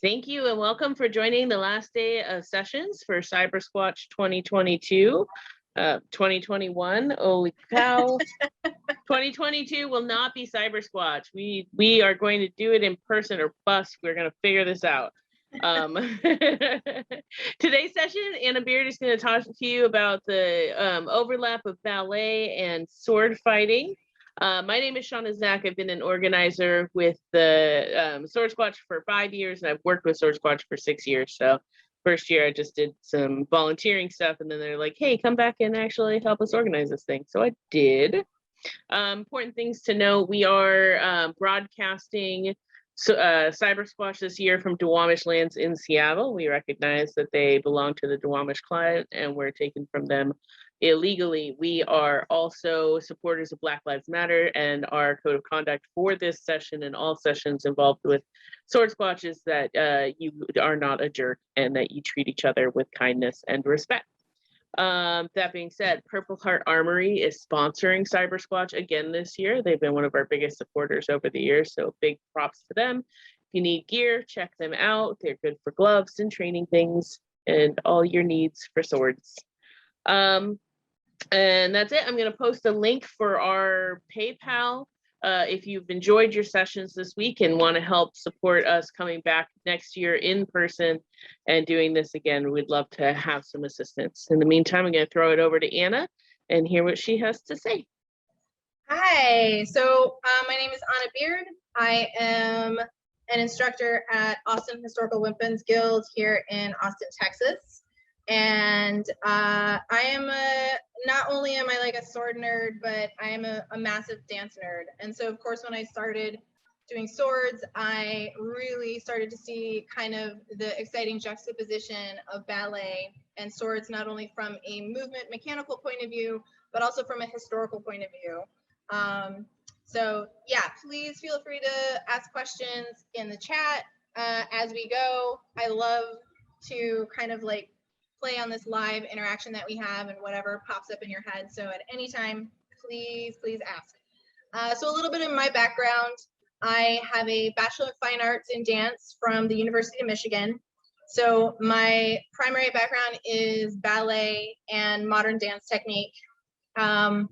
Thank you and welcome for joining the last day of sessions for Cybersquatch 2022. 2021, holy cow. 2022 will not be Cybersquatch. We are going to do it in person or bust. We're going to figure this out. Today's session, Anna Beard is going to talk to you about the overlap of ballet and sword fighting. My name is Shauna Zach. I've been an organizer with the Swordsquatch for 5 years, and I've worked with Swordsquatch for 6 years. So first year I just did some volunteering stuff, and then they're like, hey, come back and actually help us organize this thing. So I did. Important things to note, we are broadcasting Cybersquatch this year from Duwamish lands in Seattle. We recognize that they belong to the Duwamish client and we're taken from them illegally. We are also supporters of Black Lives Matter, and our code of conduct for this session and all sessions involved with Swordsquatch is that you are not a jerk and that you treat each other with kindness and respect. That being said, Purple Heart Armory is sponsoring Cybersquatch again this year. They've been one of our biggest supporters over the years, so big props to them. If you need gear, check them out. They're good for gloves and training things and all your needs for swords. And that's it. I'm going to post a link for our PayPal. If you've enjoyed your sessions this week and want to help support us coming back next year in person and doing this again, we'd love to have some assistance. In the meantime, I'm going to throw it over to Anna and hear what she has to say. Hi, so my name is Anna Beard. I am an instructor at Austin Historical Weapons Guild here in Austin, Texas. And I am not only am I like a sword nerd, but I am a massive dance nerd. And so of course, when I started doing swords, I really started to see kind of the exciting juxtaposition of ballet and swords, not only from a movement mechanical point of view, but also from a historical point of view. So yeah, please feel free to ask questions in the chat as we go. I love to kind of like play on this live interaction that we have and whatever pops up in your head. So at any time, please ask. So a little bit of my background. I have a Bachelor of Fine Arts in Dance from the University of Michigan. So my primary background is ballet and modern dance technique. And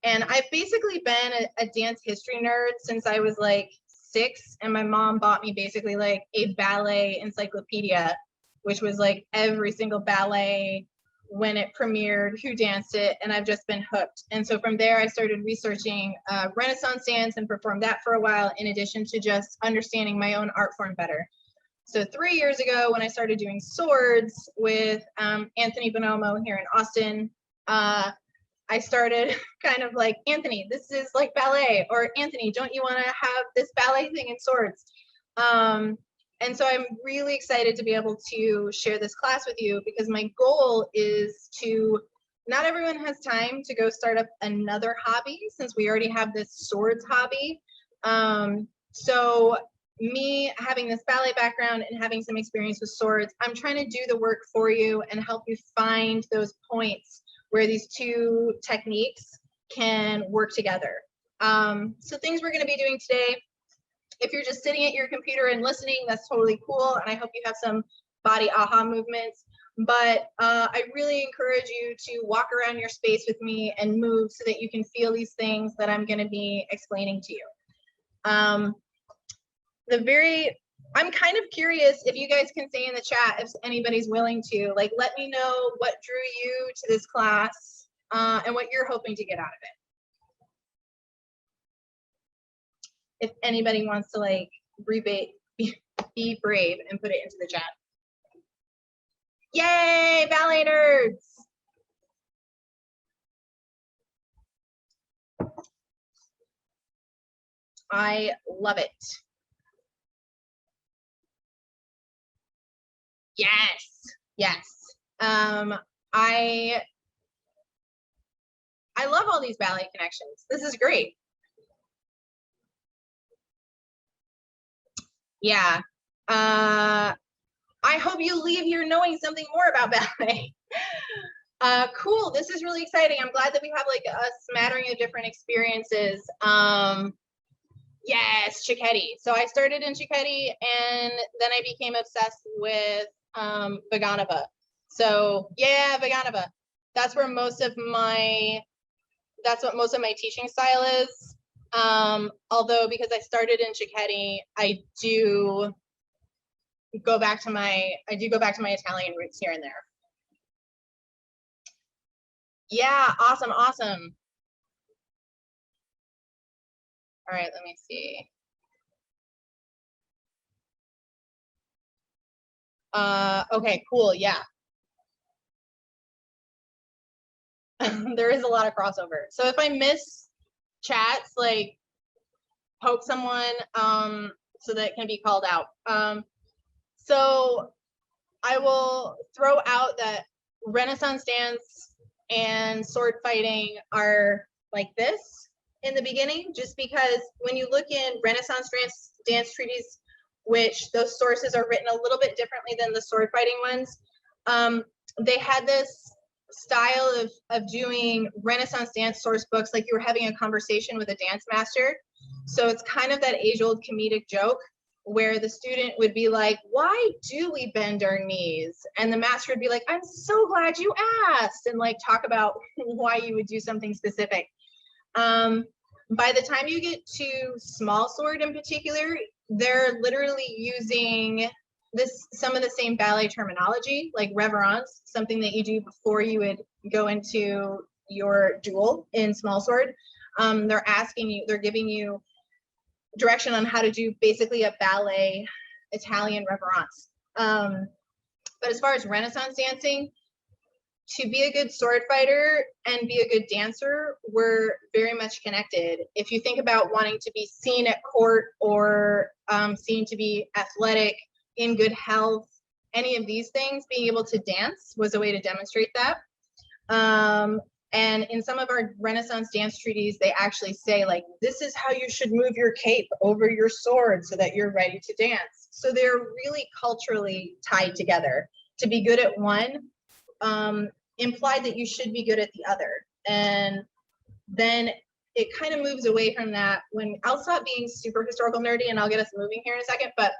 I've basically been a dance history nerd since I was like 6, and my mom bought me basically like a ballet encyclopedia, which was like every single ballet, when it premiered, who danced it, and I've just been hooked. And so from there, I started researching Renaissance dance and performed that for a while, in addition to just understanding my own art form better. So 3 years ago, when I started doing swords with Anthony Bonomo here in Austin, I started kind of like, Anthony, this is like ballet, or Anthony, don't you want to have this ballet thing in swords? And so I'm really excited to be able to share this class with you, because my goal is to, not everyone has time to go start up another hobby since we already have this swords hobby. So me having this ballet background and having some experience with swords, I'm trying to do the work for you and help you find those points where these two techniques can work together. So things we're going to be doing today. If you're just sitting at your computer and listening, that's totally cool. And I hope you have some body aha movements. But I really encourage you to walk around your space with me and move so that you can feel these things that I'm going to be explaining to you. I'm kind of curious if you guys can say in the chat if anybody's willing to, like, let me know what drew you to this class and what you're hoping to get out of it. If anybody wants to like be brave and put it into the chat. Yay, ballet nerds! I love it. Yes. I love all these ballet connections. This is great. Yeah. I hope you leave here knowing something more about ballet. Cool. This is really exciting. I'm glad that we have like a smattering of different experiences. Yes, Cicchetti. So I started in Cicchetti, and then I became obsessed with Vaganova. So yeah, Vaganova. That's where that's what most of my teaching style is. Although because I started in Cicchetti, I do go back to my Italian roots here and there. Yeah, awesome. All right, let me see. Okay, cool. Yeah. There is a lot of crossover. So if I miss chats, like poke someone so that it can be called out. So I will throw out that Renaissance dance and sword fighting are like this in the beginning, just because when you look in Renaissance dance treaties, which those sources are written a little bit differently than the sword fighting ones, they had this style of doing Renaissance dance source books like you were having a conversation with a dance master. So it's kind of that age-old comedic joke where the student would be like, why do we bend our knees? And the master would be like, I'm so glad you asked, and like talk about why you would do something specific. By the time you get to small sword in particular, they're literally using some of the same ballet terminology, like reverence, something that you do before you would go into your duel in small sword. They're giving you direction on how to do basically a ballet Italian reverence. But as far as Renaissance dancing, to be a good sword fighter and be a good dancer, we're very much connected. If you think about wanting to be seen at court or seen to be athletic, in good health, any of these things, being able to dance was a way to demonstrate that. And in some of our Renaissance dance treaties, they actually say, like, this is how you should move your cape over your sword so that you're ready to dance. So they're really culturally tied together. To be good at one implied that you should be good at the other. And then it kind of moves away from that when I'll stop being super historical nerdy and I'll get us moving here in a second. But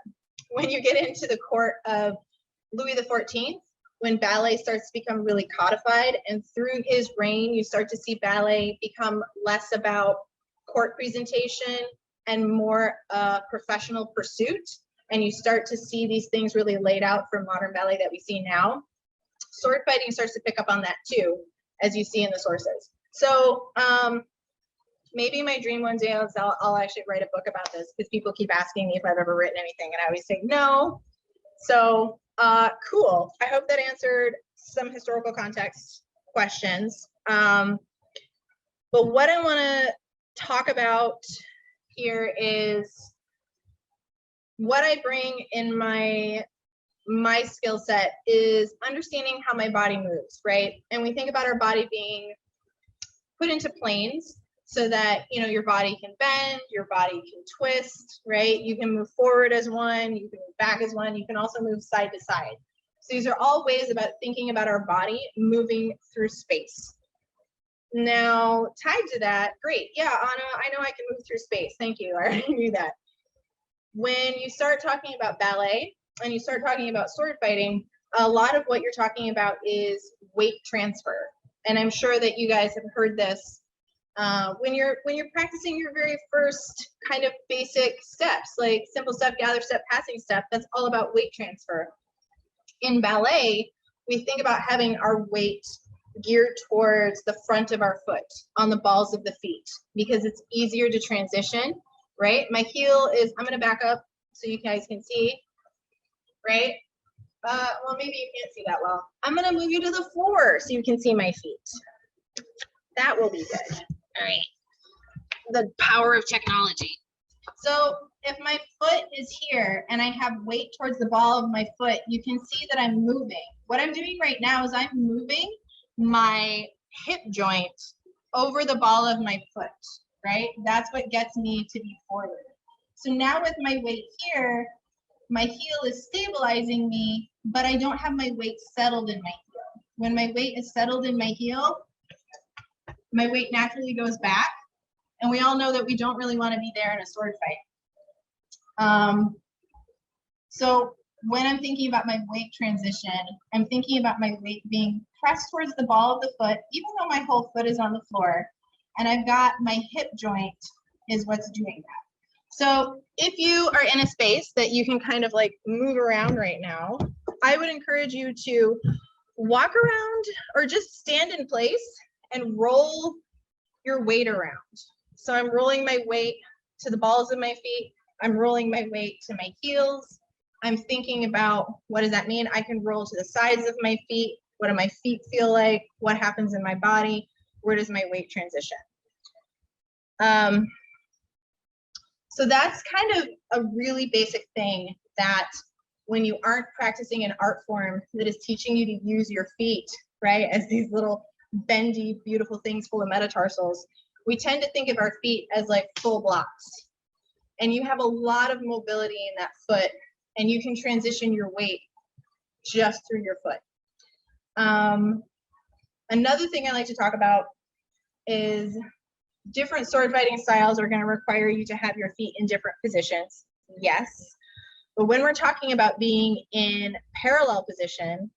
when you get into the court of Louis XIV, when ballet starts to become really codified, and through his reign, you start to see ballet become less about court presentation and more professional pursuit. And you start to see these things really laid out for modern ballet that we see now. Sword fighting starts to pick up on that too, as you see in the sources. So maybe my dream one day is I'll actually write a book about this, because people keep asking me if I've ever written anything, and I always say no. So cool. I hope that answered some historical context questions. But what I want to talk about here is what I bring in my skill set is understanding how my body moves, right? And we think about our body being put into planes so that, you know, your body can bend, your body can twist, right? You can move forward as one, you can move back as one, you can also move side to side. So these are all ways about thinking about our body moving through space. Now, tied to that, great, yeah, Anna, I know I can move through space. Thank you, I already knew that. When you start talking about ballet and you start talking about sword fighting, a lot of what you're talking about is weight transfer. And I'm sure that you guys have heard this when you're practicing your very first kind of basic steps, like simple step, gather step, passing step. That's all about weight transfer. In ballet, we think about having our weight geared towards the front of our foot, on the balls of the feet, because it's easier to transition, right? My heel is, I'm going to back up so you guys can see, right? Well, maybe you can't see that well. I'm going to move you to the floor so you can see my feet. That will be good. All right. The power of technology. So if my foot is here and I have weight towards the ball of my foot, you can see that I'm moving. What I'm doing right now is I'm moving my hip joint over the ball of my foot, right? That's what gets me to be forward. So now with my weight here, my heel is stabilizing me, but I don't have my weight settled in my heel. When my weight is settled in my heel, my weight naturally goes back, And we all know that we don't really want to be there in a sword fight. So when I'm thinking about my weight transition, I'm thinking about my weight being pressed towards the ball of the foot, even though my whole foot is on the floor. And I've got my hip joint is what's doing that. So if you are in a space that you can kind of like move around right now, I would encourage you to walk around or just stand in place and roll your weight around. So I'm rolling my weight to the balls of my feet. I'm rolling my weight to my heels. I'm thinking about, what does that mean? I can roll to the sides of my feet. What do my feet feel like? What happens in my body? Where does my weight transition? So that's kind of a really basic thing that when you aren't practicing an art form that is teaching you to use your feet, right, as these little bendy, beautiful things full of metatarsals, we tend to think of our feet as like full blocks. And you have a lot of mobility in that foot, and you can transition your weight just through your foot. Another thing I like to talk about is different sword fighting styles are going to require you to have your feet in different positions. Yes. But when we're talking about being in parallel position,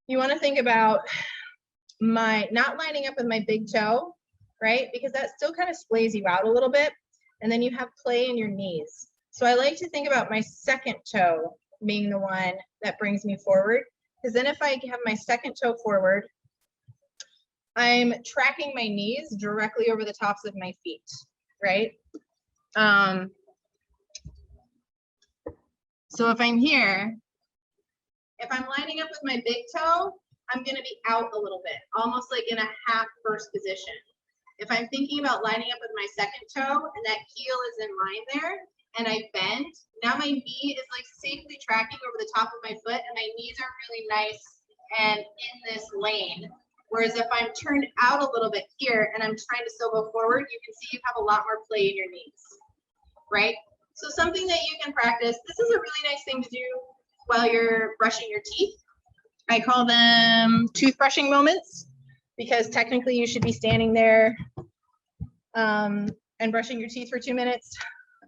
you want to think about my not lining up with my big toe, right? Because that still kind of splays you out a little bit. And then you have play in your knees. So I like to think about my second toe being the one that brings me forward. Because then if I have my second toe forward, I'm tracking my knees directly over the tops of my feet, right? So if I'm here, if I'm lining up with my big toe, I'm going to be out a little bit, almost like in a half first position. If I'm thinking about lining up with my second toe and that heel is in line there and I bend, now my knee is like safely tracking over the top of my foot and my knees are really nice and in this lane. Whereas if I'm turned out a little bit here and I'm trying to still go forward, you can see you have a lot more play in your knees, right? So something that you can practice, this is a really nice thing to do while you're brushing your teeth. I call them toothbrushing moments, because technically you should be standing there and brushing your teeth for 2 minutes.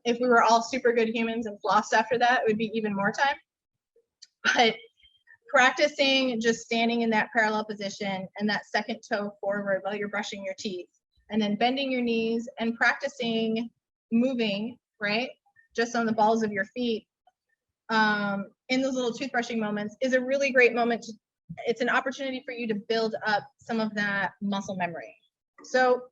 If we were all super good humans and flossed after that, it would be even more time. But practicing just standing in that parallel position and that second toe forward while you're brushing your teeth, and then bending your knees and practicing moving, right, just on the balls of your feet in those little toothbrushing moments is a really great moment to, it's an opportunity for you to build up some of that muscle memory. So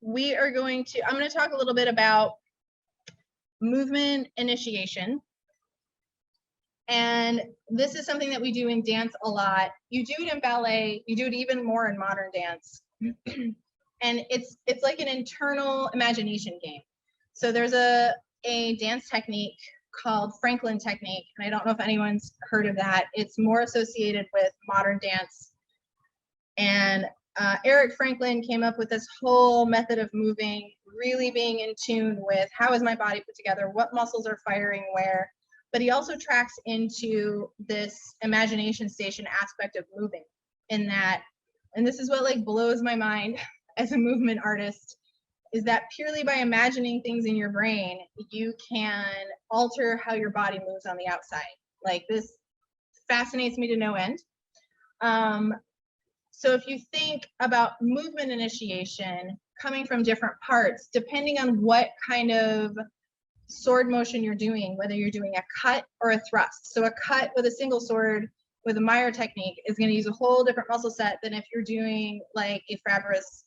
we are going to, I'm going to talk a little bit about movement initiation. And this is something that we do in dance a lot. You do it in ballet, you do it even more in modern dance. And it's like an internal imagination game. So there's a dance technique called Franklin technique, and I don't know if anyone's heard of that. It's more associated with modern dance. And Eric Franklin came up with this whole method of moving, really being in tune with how is my body put together, what muscles are firing where, but he also tracks into this imagination station aspect of moving in that, and this is what like blows my mind as a movement artist, is that purely by imagining things in your brain, you can alter how your body moves on the outside. Like, this fascinates me to no end. So if you think about movement initiation coming from different parts, depending on what kind of sword motion you're doing, whether you're doing a cut or a thrust. So a cut with a single sword with a Meyer technique is going to use a whole different muscle set than if you're doing like a Fabris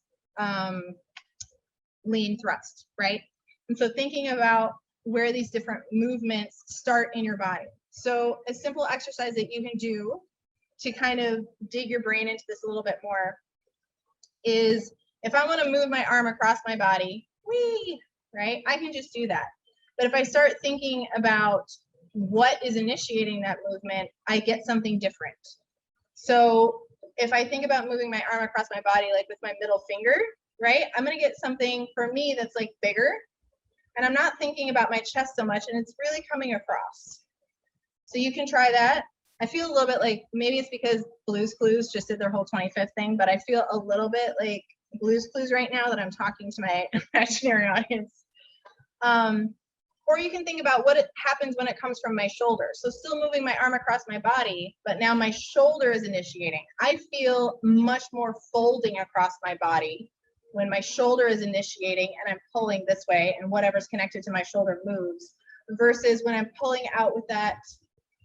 lean thrust, right? And so thinking about where these different movements start in your body. So a simple exercise that you can do to kind of dig your brain into this a little bit more is, if I want to move my arm across my body, whee, right? I can just do that. But if I start thinking about what is initiating that movement, I get something different. So if I think about moving my arm across my body, like with my middle finger, right? I'm going to get something for me that's like bigger, and I'm not thinking about my chest so much, and it's really coming across. So you can try that. I feel a little bit like, maybe it's because Blue's Clues just did their whole 25th thing, but I feel a little bit like Blue's Clues right now that I'm talking to my imaginary audience. Or you can think about what happens when it comes from my shoulder. So still moving my arm across my body, but now my shoulder is initiating. I feel much more folding across my body when my shoulder is initiating and I'm pulling this way and whatever's connected to my shoulder moves, versus when I'm pulling out with that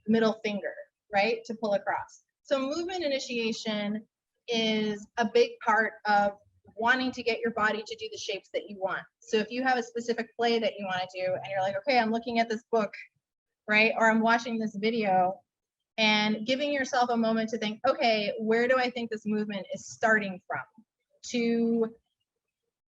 middle finger, right, to pull across. So movement initiation is a big part of wanting to get your body to do the shapes that you want. So if you have a specific play that you want to do and you're like, okay, I'm looking at this book, right, or I'm watching this video, and giving yourself a moment to think, okay, where do I think this movement is starting from? To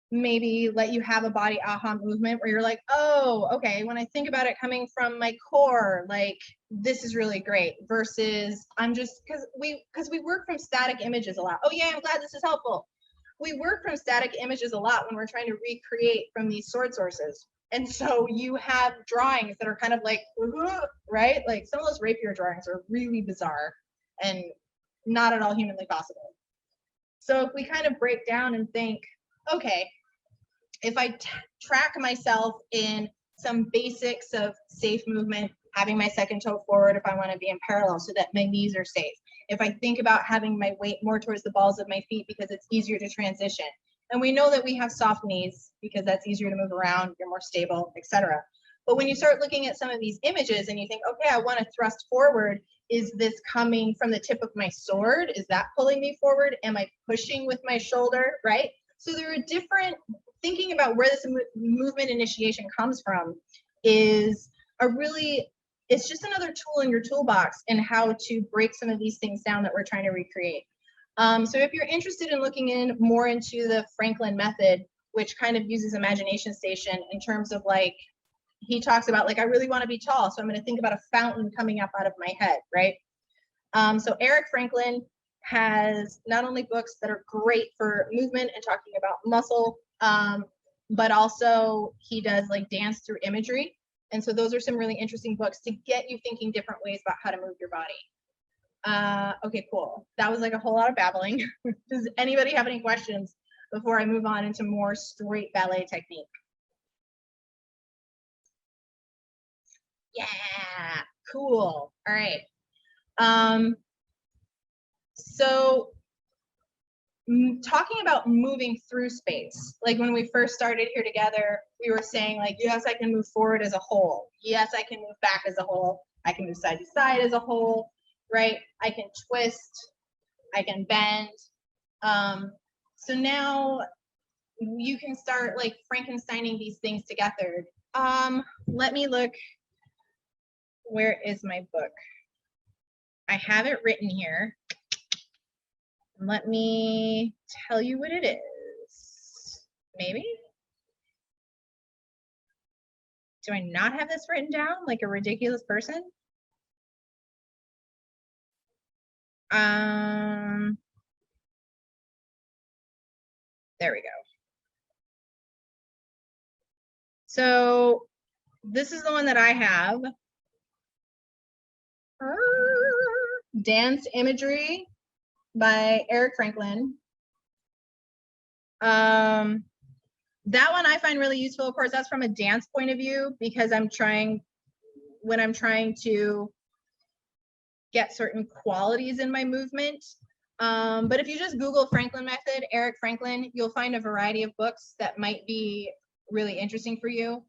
maybe let you have a body aha movement where you're like, oh, okay, when I think about it coming from my core, like this is really great, versus I'm just, because we work from static images a lot. Oh yeah, I'm glad this is helpful. We work from static images a lot when we're trying to recreate from these sword sources. And so you have drawings that are kind of like, right? Like some of those rapier drawings are really bizarre and not at all humanly possible. So if we kind of break down and think, okay, if I track myself in some basics of safe movement, having my second toe forward if I want to be in parallel so that my knees are safe. If I think about having my weight more towards the balls of my feet because it's easier to transition. And we know that we have soft knees because that's easier to move around, you're more stable, etc. But when you start looking at some of these images and you think, okay, I want to thrust forward, is this coming from the tip of my sword? Is that pulling me forward? Am I pushing with my shoulder, right? So there are different, thinking about where this movement initiation comes from is a really, it's just another tool in your toolbox in how to break some of these things down that we're trying to recreate. So if you're interested in looking in more into the Franklin method, which kind of uses imagination station in terms of like, he talks about like, I really want to be tall, so I'm going to think about a fountain coming up out of my head, right? So Eric Franklin has not only books that are great for movement and talking about muscle, but also he does like dance through imagery. And so those are some really interesting books to get you thinking different ways about how to move your body. Okay, cool. That was like a whole lot of babbling. Does anybody have any questions before I move on into more straight ballet technique? Yeah, cool. All right. So talking about moving through space, like when we first started here together, we were saying like, yes, I can move forward as a whole. Yes, I can move back as a whole. I can move side to side as a whole, right? I can twist, I can bend. So now you can start like Frankensteining these things together. Let me look. Where is my book? I have it written here. Let me tell you what it is. Maybe? Do I not have this written down like a ridiculous person? There we go. So this is the one that I have. Dance Imagery by Eric Franklin. That one I find really useful. Of course, that's from a dance point of view because when I'm trying to get certain qualities in my movement. But if you just Google Franklin method, Eric Franklin, you'll find a variety of books that might be really interesting for you.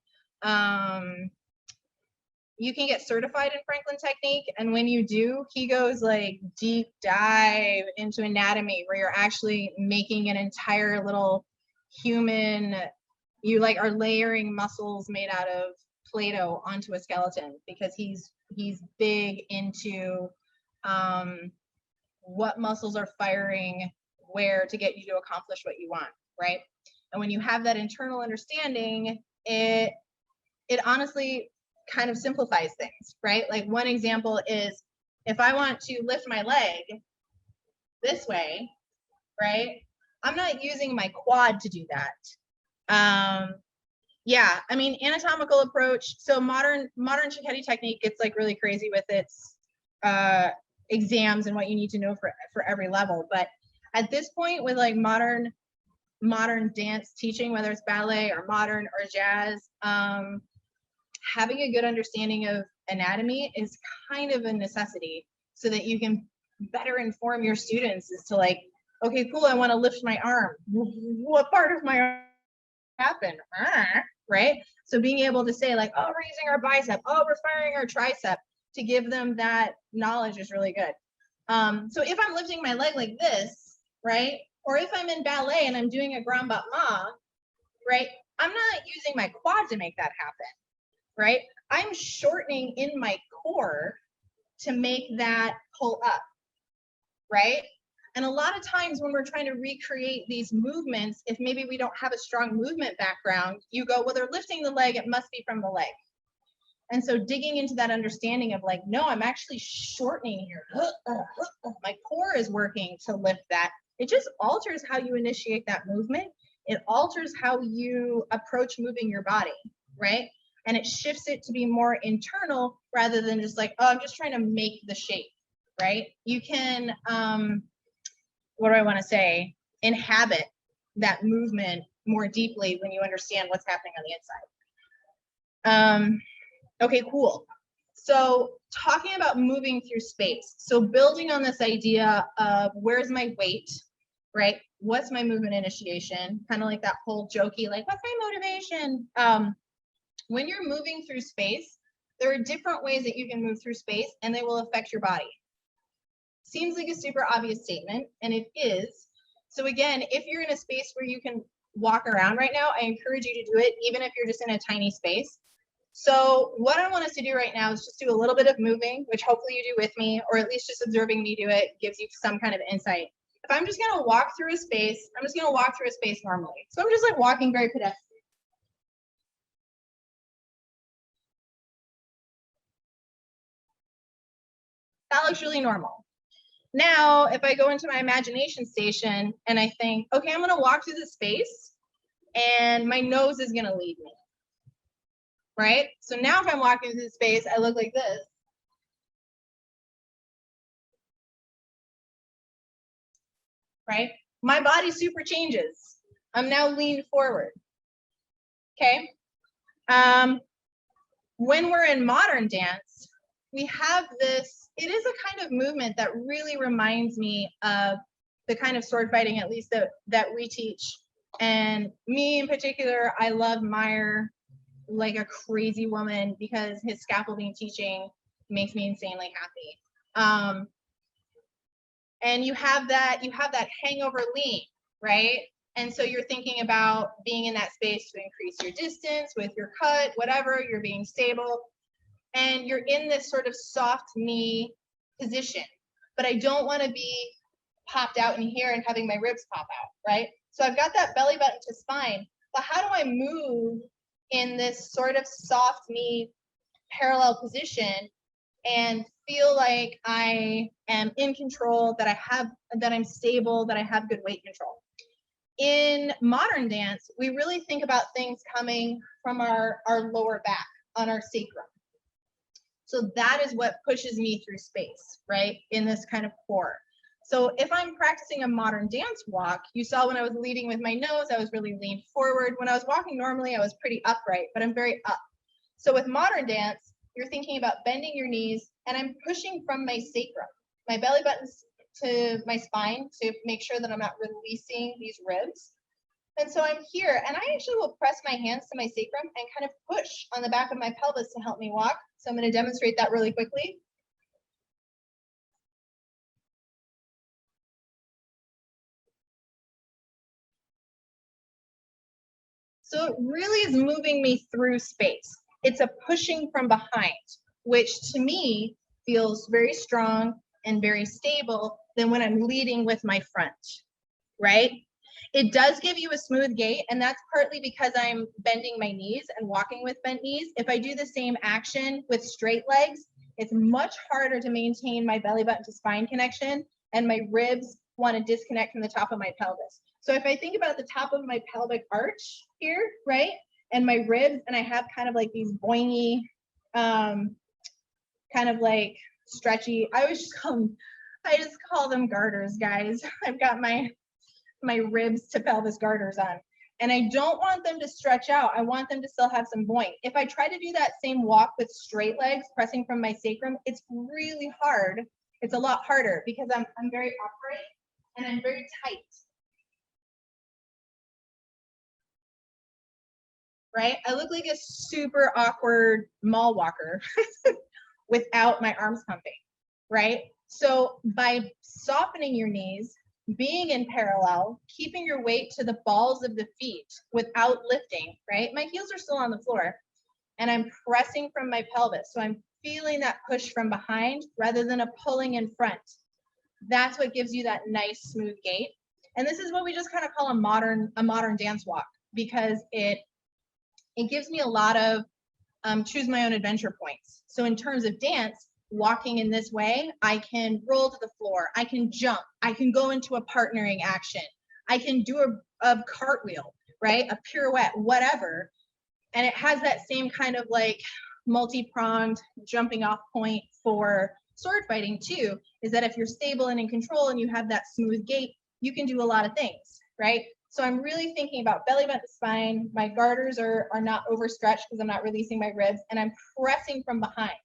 You can get certified in Franklin technique, and when you do, he goes like deep dive into anatomy where you're actually making an entire little human, you like are layering muscles made out of Play-Doh onto a skeleton because he's big into what muscles are firing where to get you to accomplish what you want, right? And when you have that internal understanding, it honestly kind of simplifies things, right? Like one example is if I want to lift my leg this way, right? I'm not using my quad to do that. Yeah, I mean, anatomical approach. So modern Cicchetti technique gets like really crazy with its exams and what you need to know for every level. But at this point with like modern dance teaching, whether it's ballet or modern or jazz, having a good understanding of anatomy is kind of a necessity so that you can better inform your students as to like, okay, cool, I want to lift my arm. What part of my arm happened? Right? So being able to say like, oh, we're using our bicep, oh, we're firing our tricep, to give them that knowledge is really good. So if I'm lifting my leg like this, right? Or if I'm in ballet and I'm doing a grand battement, right? I'm not using my quad to make that happen, right? I'm shortening in my core to make that pull up, right? And a lot of times when we're trying to recreate these movements, if maybe we don't have a strong movement background, you go, well, they're lifting the leg, it must be from the leg. And so digging into that understanding of like, no, I'm actually shortening here. My core is working to lift that. It just alters how you initiate that movement. It alters how you approach moving your body, right? And it shifts it to be more internal rather than just like, oh, I'm just trying to make the shape, right? You can, what do I want to say? Inhabit that movement more deeply when you understand what's happening on the inside. Okay, cool. So talking about moving through space. So building on this idea of where's my weight, right? What's my movement initiation? Kind of like that whole jokey, like, what's my motivation? When you're moving through space, there are different ways that you can move through space and they will affect your body. Seems like a super obvious statement, and it is. So again, if you're in a space where you can walk around right now, I encourage you to do it, even if you're just in a tiny space. So what I want us to do right now is just do a little bit of moving, which hopefully you do with me, or at least just observing me do it gives you some kind of insight. If I'm just gonna walk through a space, I'm just gonna walk through a space normally. So I'm just like walking very pedestrian. That looks really normal. Now, if I go into my imagination station and I think, okay, I'm gonna walk through this space and my nose is gonna lead me. Right? So now if I'm walking through the space, I look like this. Right? My body super changes. I'm now leaned forward. Okay? When we're in modern dance, we have this, it is a kind of movement that really reminds me of the kind of sword fighting, at least that we teach. And me in particular, I love Meyer like a crazy woman because his scaffolding teaching makes me insanely happy. And you have that hangover lean, right? And so you're thinking about being in that space to increase your distance with your cut, whatever, you're being stable. And you're in this sort of soft knee position. But I don't want to be popped out in here and having my ribs pop out, right? So I've got that belly button to spine, but how do I move in this sort of soft knee parallel position and feel like I am in control, that I'm stable, that I have good weight control? In modern dance, we really think about things coming from our lower back on our sacrum. So that is what pushes me through space, right? In this kind of core. So if I'm practicing a modern dance walk, you saw when I was leading with my nose, I was really leaned forward. When I was walking normally, I was pretty upright, but I'm very up. So with modern dance, you're thinking about bending your knees, and I'm pushing from my sacrum, my belly buttons to my spine to make sure that I'm not releasing these ribs. And so I'm here, and I actually will press my hands to my sacrum and kind of push on the back of my pelvis to help me walk. So I'm going to demonstrate that really quickly. So it really is moving me through space. It's a pushing from behind, which to me feels very strong and very stable than when I'm leading with my front, right? It does give you a smooth gait, and that's partly because I'm bending my knees and walking with bent knees. If I do the same action with straight legs, it's much harder to maintain my belly button to spine connection, and my ribs want to disconnect from the top of my pelvis. So if I think about the top of my pelvic arch here, right, and my ribs, and I have kind of like these boingy, kind of like stretchy. I just call them garters, guys. I've got my ribs to pelvis garters on. And I don't want them to stretch out. I want them to still have some buoyant. If I try to do that same walk with straight legs, pressing from my sacrum, it's really hard. It's a lot harder because I'm very upright and I'm very tight. Right? I look like a super awkward mall walker without my arms pumping, right? So by softening your knees, being in parallel, keeping your weight to the balls of the feet without lifting, right? My heels are still on the floor and I'm pressing from my pelvis. So I'm feeling that push from behind rather than a pulling in front. That's what gives you that nice smooth gait. And this is what we just kind of call a modern dance walk, because it gives me a lot of choose my own adventure points. So in terms of dance, walking in this way, I can roll to the floor, I can jump, I can go into a partnering action, I can do a cartwheel, right? A pirouette, whatever. And it has that same kind of like multi-pronged jumping off point for sword fighting too, is that if you're stable and in control and you have that smooth gait, you can do a lot of things, right? So I'm really thinking about belly bent to spine. My garters are not overstretched because I'm not releasing my ribs, and I'm pressing from behind.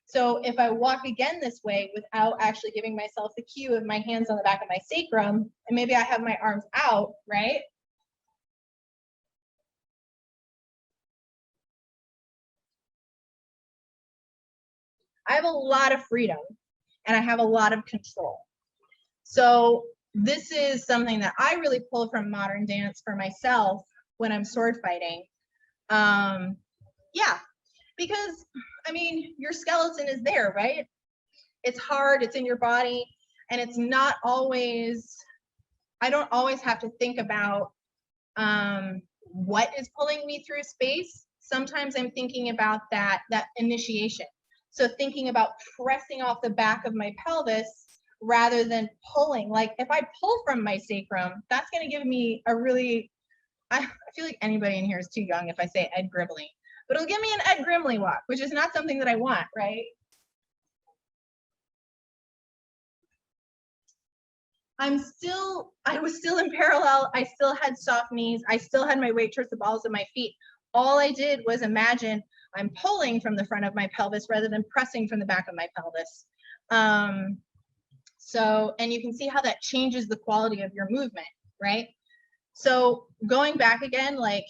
So if I walk again this way without actually giving myself the cue of my hands on the back of my sacrum, and maybe I have my arms out, right? I have a lot of freedom and I have a lot of control. So this is something that I really pull from modern dance for myself when I'm sword fighting. Yeah, because I mean, your skeleton is there, right? It's hard, it's in your body, and it's not always, I don't always have to think about what is pulling me through space. Sometimes I'm thinking about that initiation. So thinking about pressing off the back of my pelvis rather than pulling. Like if I pull from my sacrum, that's going to give me a really, I feel like anybody in here is too young if I say Ed Grimley, but it'll give me an Ed Grimley walk, which is not something that I want, right? I was still in parallel. I still had soft knees. I still had my weight towards the balls of my feet. All I did was imagine I'm pulling from the front of my pelvis rather than pressing from the back of my pelvis. So, and you can see how that changes the quality of your movement, right? So going back again, like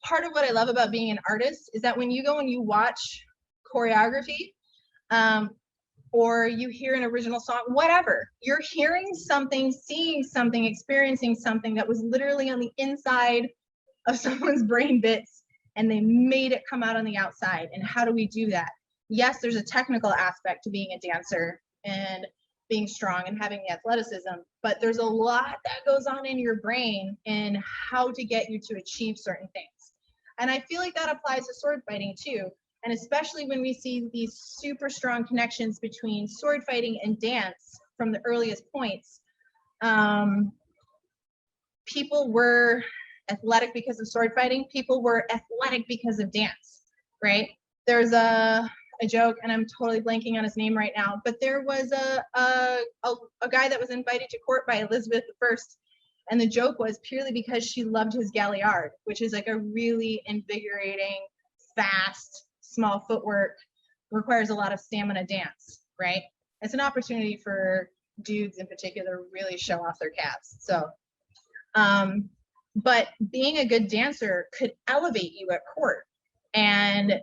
part of what I love about being an artist is that when you go and you watch choreography, or you hear an original song, whatever, you're hearing something, seeing something, experiencing something that was literally on the inside of someone's brain bits, and they made it come out on the outside. And how do we do that? Yes, there's a technical aspect to being a dancer and being strong and having the athleticism, but there's a lot that goes on in your brain and how to get you to achieve certain things. And I feel like that applies to sword fighting too. And especially when we see these super strong connections between sword fighting and dance from the earliest points, people were athletic because of sword fighting. People were athletic because of dance, right? There's a joke, and I'm totally blanking on his name right now, but there was a guy that was invited to court by Elizabeth I, and the joke was purely because she loved his galliard, which is like a really invigorating, fast, small footwork, requires a lot of stamina dance, right? It's an opportunity for dudes in particular to really show off their calves. So, but being a good dancer could elevate you at court. And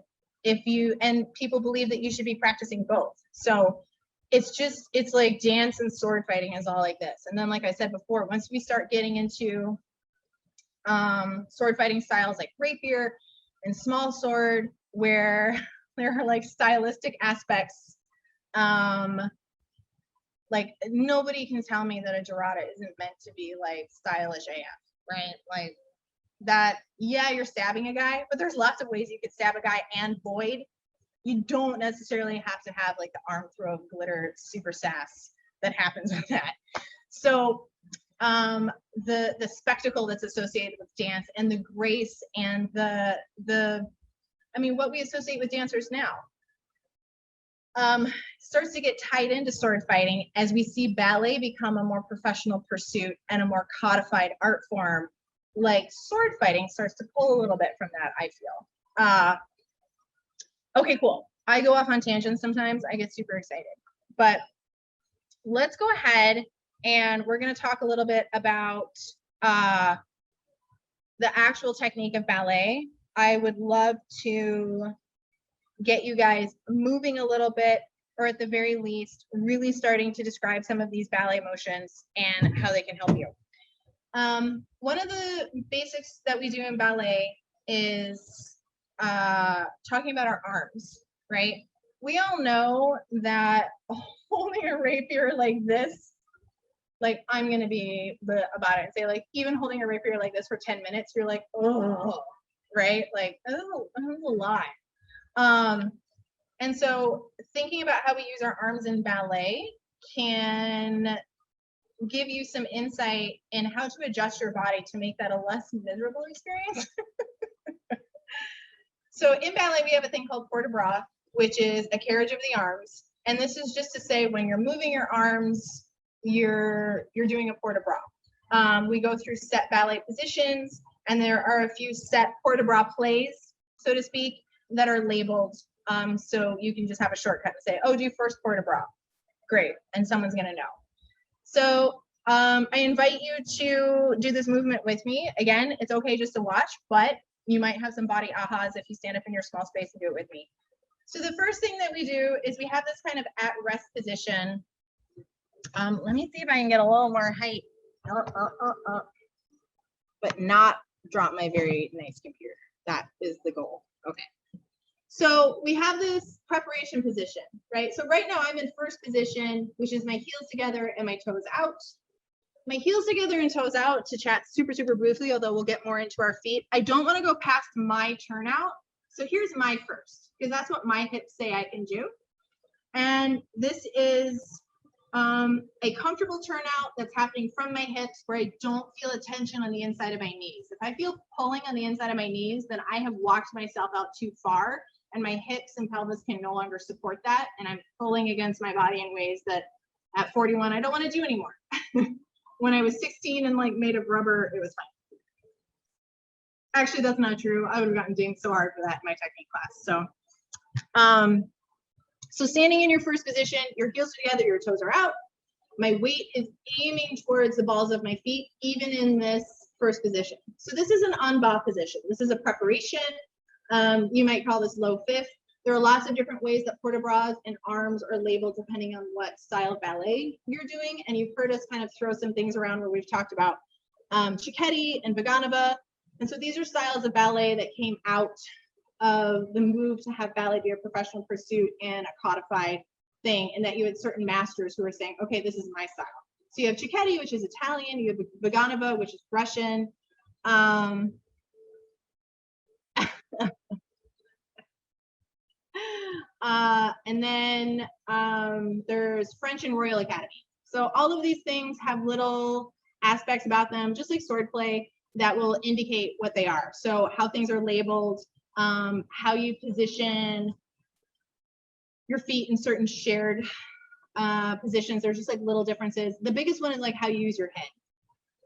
people believe that you should be practicing both. So it's like dance and sword fighting is all like this. And then, like I said before, once we start getting into sword fighting styles like rapier and small sword, where there are like stylistic aspects, like nobody can tell me that a Dorada isn't meant to be like stylish AF, right? Like that, yeah, you're stabbing a guy, but there's lots of ways you could stab a guy and void. You don't necessarily have to have like the arm throw of glitter super sass that happens with that. So the spectacle that's associated with dance and the grace and I mean, what we associate with dancers now, starts to get tied into sword fighting as we see ballet become a more professional pursuit and a more codified art form. Like sword fighting starts to pull a little bit from that, I feel. Okay, cool. I go off on tangents sometimes. I get super excited. But let's go ahead and we're going to talk a little bit about the actual technique of ballet. I would love to get you guys moving a little bit, or at the very least, really starting to describe some of these ballet motions and how they can help you. One of the basics that we do in ballet is talking about our arms, right? We all know that holding a rapier like this, like I'm gonna be about it and say, like, even holding a rapier like this for 10 minutes, you're like, oh, right? Like, oh, that's a lot. And so thinking about how we use our arms in ballet can give you some insight in how to adjust your body to make that a less miserable experience. So in ballet, we have a thing called port de bras, which is a carriage of the arms. And this is just to say when you're moving your arms, you're doing a port de bras. We go through set ballet positions, and there are a few set port de bras plays, so to speak, that are labeled. So you can just have a shortcut and say, oh, do first port de bras. Great, and someone's gonna know. So I invite you to do this movement with me. Again, it's okay just to watch, but you might have some body ahas if you stand up in your small space and do it with me. So the first thing that we do is we have this kind of at rest position. Let me see if I can get a little more height, but not drop my very nice computer. That is the goal. Okay. So we have this preparation position, right? So right now I'm in first position, which is my heels together and my toes out. My heels together and toes out, to chat super briefly, although we'll get more into our feet. I don't want to go past my turnout. So here's my first, because that's what my hips say I can do. And this is a comfortable turnout that's happening from my hips where I don't feel a tension on the inside of my knees. If I feel pulling on the inside of my knees, then I have walked myself out too far, and my hips and pelvis can no longer support that. And I'm pulling against my body in ways that at 41, I don't want to do anymore. When I was 16 and like made of rubber, it was fine. Actually, that's not true. I would have gotten dinged so hard for that in my technique class. So, so standing in your first position, your heels are together, your toes are out. My weight is aiming towards the balls of my feet, even in this first position. So this is an en bas position. This is a preparation. You might call this low fifth. There are lots of different ways that port de bras and arms are labeled depending on what style of ballet you're doing. And you've heard us kind of throw some things around where we've talked about Cicchetti and Vaganova. And so these are styles of ballet that came out of the move to have ballet be a professional pursuit and a codified thing, and that you had certain masters who were saying, okay, this is my style. So you have Cicchetti, which is Italian, you have Vaganova, which is Russian. And then there's French and Royal Academy. So all of these things have little aspects about them, just like swordplay, that will indicate what they are. So how things are labeled, how you position your feet in certain shared positions. There's just like little differences. The biggest one is like how you use your head,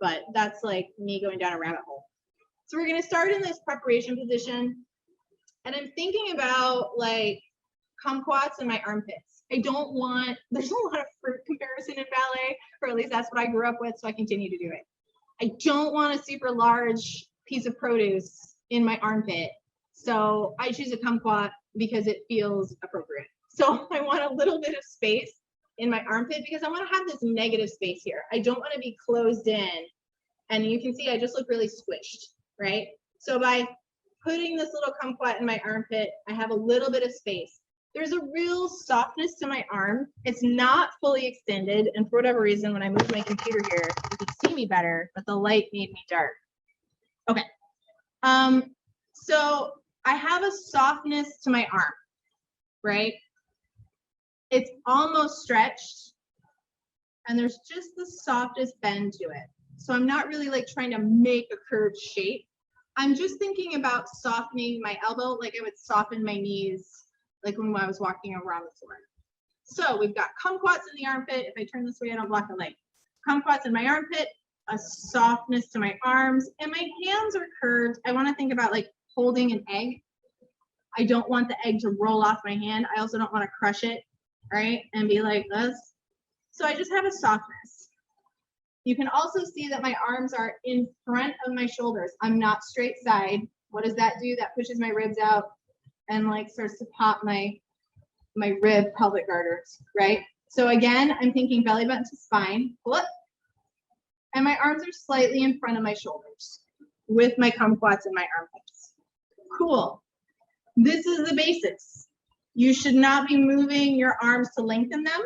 but that's like me going down a rabbit hole. So we're going to start in this preparation position. And I'm thinking about like kumquats in my armpits. I don't want, there's a lot of fruit comparison in ballet, or at least that's what I grew up with, so I continue to do it. I don't want a super large piece of produce in my armpit. So I choose a kumquat because it feels appropriate. So I want a little bit of space in my armpit because I want to have this negative space here. I don't want to be closed in. And you can see I just look really squished, right? So by putting this little kumquat in my armpit, I have a little bit of space. There's a real softness to my arm. It's not fully extended. And for whatever reason, when I move my computer here, you can see me better, but the light made me dark. Okay. So I have a softness to my arm, right? It's almost stretched, and there's just the softest bend to it. So I'm not really like trying to make a curved shape. I'm just thinking about softening my elbow like I would soften my knees, like when I was walking around the floor. So we've got kumquats in the armpit. If I turn this way, I don't block the leg. Kumquats in my armpit, a softness to my arms, and my hands are curved. I want to think about like holding an egg. I don't want the egg to roll off my hand. I also don't want to crush it, right? And be like this. So I just have a softness. You can also see that my arms are in front of my shoulders. I'm not straight side. What does that do? That pushes my ribs out and like starts to pop my rib pelvic girders, right? So again, I'm thinking belly button to spine, flip, and my arms are slightly in front of my shoulders with my kumquats and my armpits. Cool. This is the basics. You should not be moving your arms to lengthen them.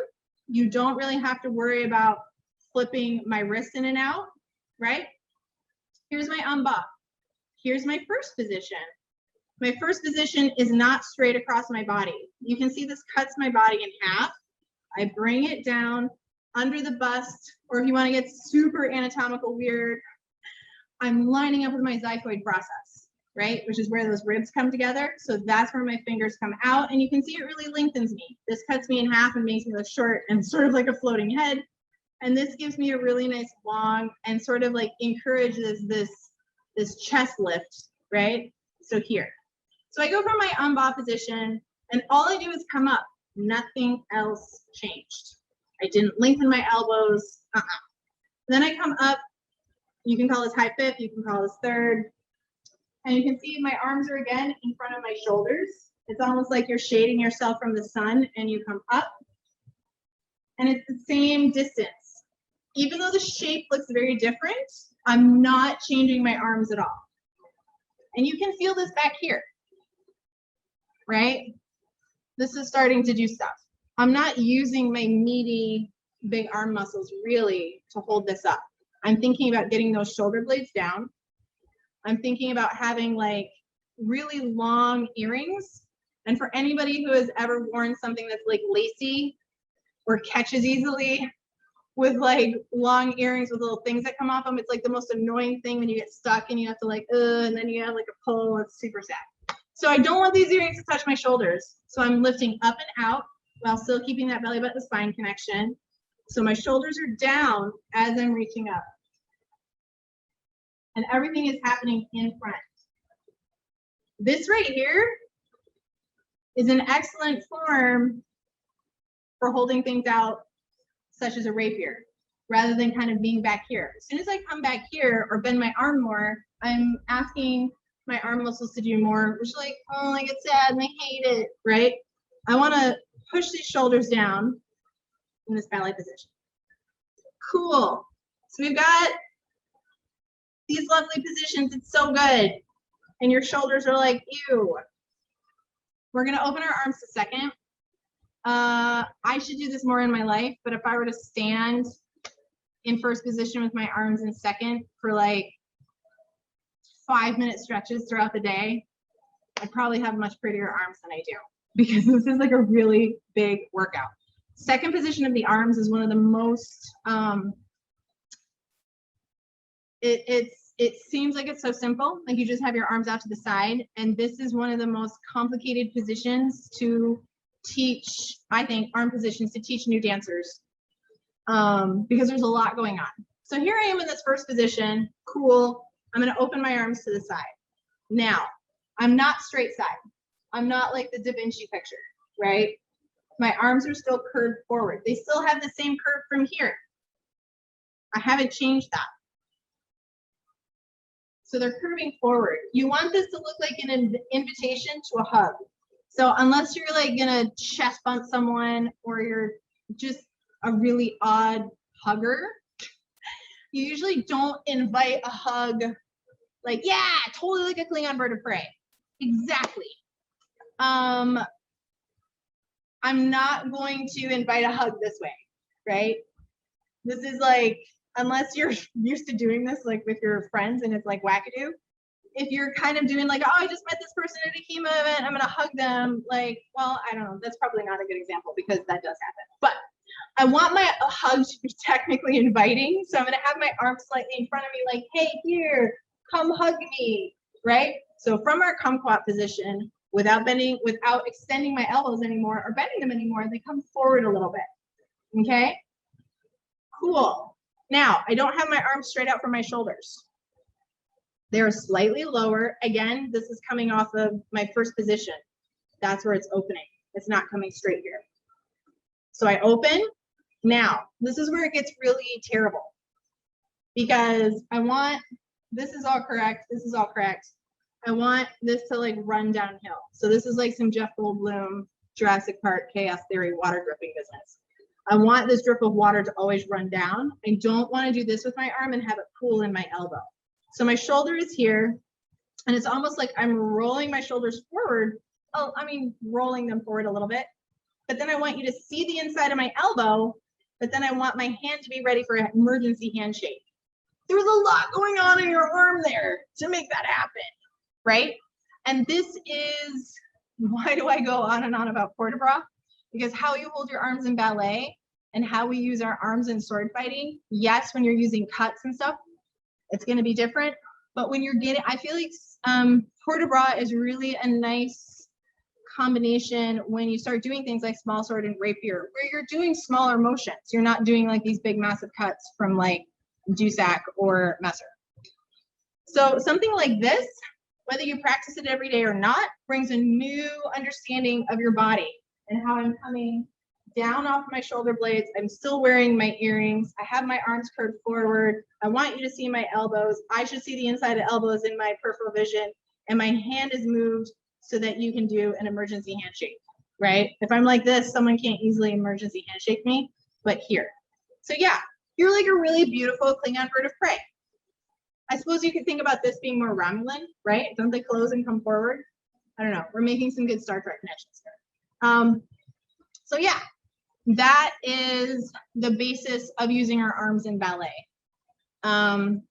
You don't really have to worry about flipping my wrist in and out, right? Here's my umbop. Here's my first position. My first position is not straight across my body. You can see this cuts my body in half. I bring it down under the bust, or if you want to get super anatomical weird, I'm lining up with my xiphoid process, right? Which is where those ribs come together. So that's where my fingers come out, and you can see it really lengthens me. This cuts me in half and makes me look short and sort of like a floating head. And this gives me a really nice long and sort of like encourages this chest lift, right? So here. So I go from my umbop position, and all I do is come up. Nothing else changed. I didn't lengthen my elbows. Then I come up. You can call this high fifth. You can call this third. And you can see my arms are again in front of my shoulders. It's almost like you're shading yourself from the sun, and you come up. And it's the same distance. Even though the shape looks very different, I'm not changing my arms at all. And you can feel this back here, right? This is starting to do stuff. I'm not using my meaty, big arm muscles really to hold this up. I'm thinking about getting those shoulder blades down. I'm thinking about having like really long earrings. And for anybody who has ever worn something that's like lacy or catches easily, with like long earrings with little things that come off them, it's like the most annoying thing when you get stuck and you have to like, and then you have like a pull. It's super sad. So I don't want these earrings to touch my shoulders. So I'm lifting up and out while still keeping that belly button to spine connection. So my shoulders are down as I'm reaching up. And everything is happening in front. This right here is an excellent form for holding things out, such as a rapier, rather than kind of being back here. As soon as I come back here or bend my arm more, I'm asking my arm muscles to do more, which is like, oh, I get sad and I hate it, right? I want to push these shoulders down in this ballet position. Cool. So we've got these lovely positions. It's so good. And your shoulders are like, ew. We're going to open our arms a second. I should do this more in my life, but if I were to stand in first position with my arms in second for like 5-minute stretches throughout the day, I'd probably have much prettier arms than I do, because this is like a really big workout. Second position of the arms is one of the most, it seems like it's so simple, like you just have your arms out to the side, and this is one of the most complicated positions to teach, I think, arm positions to teach new dancers, because there's a lot going on. So here I am in this first position. Cool. I'm going to open my arms to the side. Now, I'm not straight side. I'm not like the Da Vinci picture, right? My arms are still curved forward. They still have the same curve from here. I haven't changed that. So they're curving forward. You want this to look like an invitation to a hug. So unless you're like gonna chest bump someone, or you're just a really odd hugger, you usually don't invite a hug like, yeah, totally like a Klingon bird of prey. Exactly. I'm not going to invite a hug this way, right? This is like, unless you're used to doing this like with your friends and it's like wackadoo. If you're kind of doing like, oh, I just met this person at a Kima event, I'm gonna hug them, like, well, I don't know, that's probably not a good example because that does happen. But I want my hug to be technically inviting, so I'm gonna have my arms slightly in front of me like, hey, here, come hug me, right? So from our kumquat position, without bending, without extending my elbows anymore or bending them anymore. They come forward a little bit. Okay, cool. Now I don't have my arms straight out from my shoulders. They're slightly lower. Again, this is coming off of my first position. That's where it's opening. It's not coming straight here. So I open. Now, this is where it gets really terrible because I want, this is all correct. This is all correct. I want this to like run downhill. So this is like some Jeff Goldblum, Jurassic Park, Chaos Theory, water dripping business. I want this drip of water to always run down. I don't want to do this with my arm and have it pool in my elbow. So my shoulder is here and it's almost like I'm rolling my shoulders forward. Oh, I mean, rolling them forward a little bit, but then I want you to see the inside of my elbow, but then I want my hand to be ready for an emergency handshake. There's a lot going on in your arm there to make that happen, right? And this is, why do I go on and on about port de bras? Because how you hold your arms in ballet and how we use our arms in sword fighting, yes, when you're using cuts and stuff, it's going to be different. But when you're getting, I feel like port de bras is really a nice combination when you start doing things like small sword and rapier, where you're doing smaller motions. You're not doing like these big massive cuts from like Dusac or Messer. So something like this, whether you practice it every day or not, brings a new understanding of your body and how I'm coming down off my shoulder blades. I'm still wearing my earrings. I have my arms curved forward. I want you to see my elbows. I should see the inside of elbows in my peripheral vision, and my hand is moved so that you can do an emergency handshake, right? If I'm like this, someone can't easily emergency handshake me, but here. So yeah, you're like a really beautiful Klingon bird of prey. I suppose you could think about this being more Romulan, right? Don't they close and come forward? I don't know. We're making some good Star Trek connections here. So yeah, that is the basis of using our arms in ballet,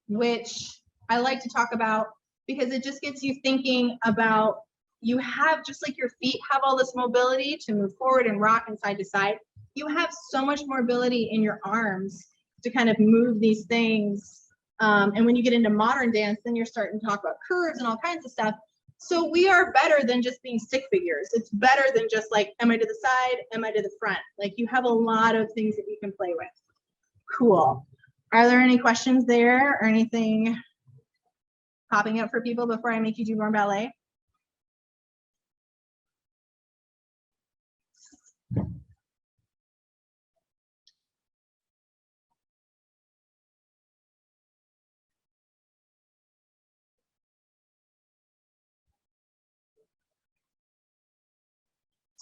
which I like to talk about because it just gets you thinking about, you have, just like your feet have all this mobility to move forward and rock and side to side, you have so much more ability in your arms to kind of move these things. And when you get into modern dance, then you're starting to talk about curves and all kinds of stuff. So we are better than just being stick figures. It's better than just like, am I to the side? Am I to the front? Like you have a lot of things that you can play with. Cool. Are there any questions there or anything popping up for people before I make you do more ballet?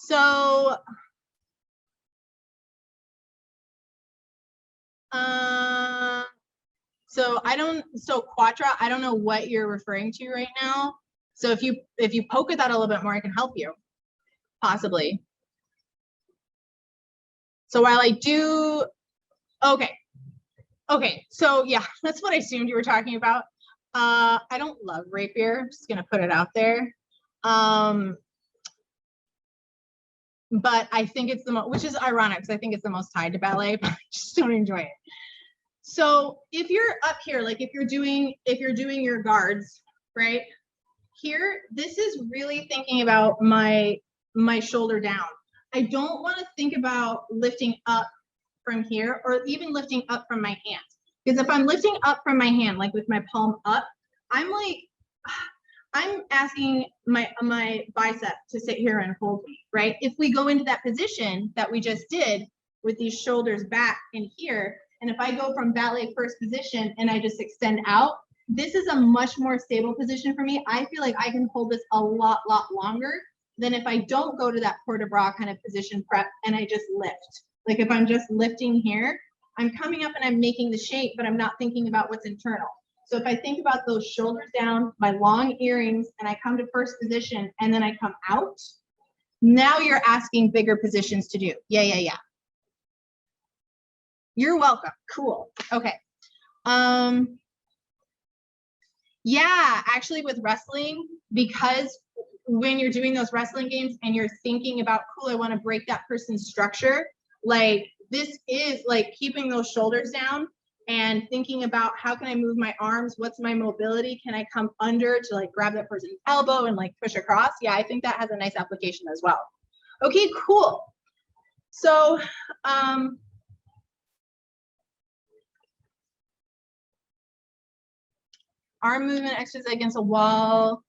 So, Quatra, I don't know what you're referring to right now. So if you poke at that a little bit more, I can help you, possibly. So while I do, okay. So yeah, that's what I assumed you were talking about. I don't love rapier. I'm just gonna put it out there. But I think it's the most, which is ironic because I think it's the most tied to ballet, but I just don't enjoy it. So if you're up here, like if you're doing your guards, right here, this is really thinking about my shoulder down. I don't want to think about lifting up from here or even lifting up from my hand, because if I'm lifting up from my hand, like with my palm up, I'm asking my bicep to sit here and hold me, right? If we go into that position that we just did with these shoulders back in here, and if I go from ballet first position and I just extend out, this is a much more stable position for me. I feel like I can hold this a lot longer than if I don't go to that port de bras kind of position prep and I just lift. Like if I'm just lifting here, I'm coming up and I'm making the shape, but I'm not thinking about what's internal. So if I think about those shoulders down, my long earrings, and I come to first position and then I come out, now you're asking bigger positions to do. Yeah. You're welcome. Cool. Okay. Yeah, actually with wrestling, because when you're doing those wrestling games and you're thinking about, cool, I want to break that person's structure, like this is like keeping those shoulders down and thinking about how can I move my arms? What's my mobility? Can I come under to like grab that person's elbow and like push across? Yeah, I think that has a nice application as well. Okay, cool. So, arm movement exercise against a wall.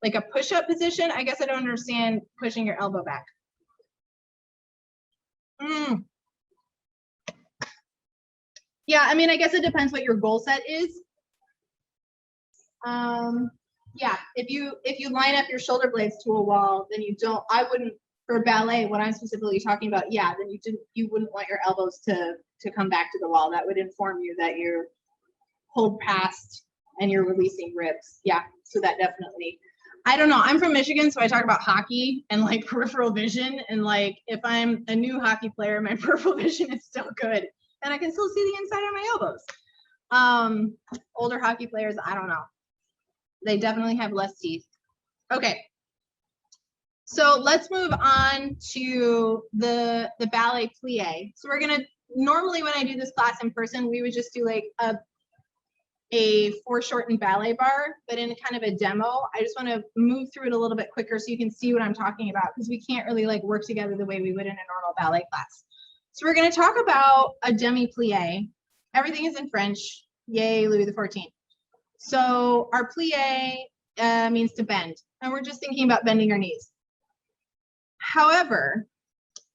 Like a push-up position. I guess I don't understand pushing your elbow back. Yeah, I mean, I guess it depends what your goal set is. Yeah, if you line up your shoulder blades to a wall, then you don't, I wouldn't, for ballet, what I'm specifically talking about, yeah, then you wouldn't want your elbows to come back to the wall. That would inform you that you're pulled past and you're releasing ribs. Yeah, so that definitely, I don't know, I'm from Michigan, so I talk about hockey and like peripheral vision, and like if I'm a new hockey player, my peripheral vision is still good and I can still see the inside of my elbows. Older hockey players, I don't know. They definitely have less teeth. Okay. So let's move on to the ballet plie. So we're gonna, normally when I do this class in person, we would just do like a foreshortened ballet bar, but in kind of a demo, I just want to move through it a little bit quicker so you can see what I'm talking about, because we can't really like work together the way we would in a normal ballet class. So we're going to talk about a demi plie. Everything is in French. Yay, Louis XIV. So our plie means to bend, and we're just thinking about bending our knees. However,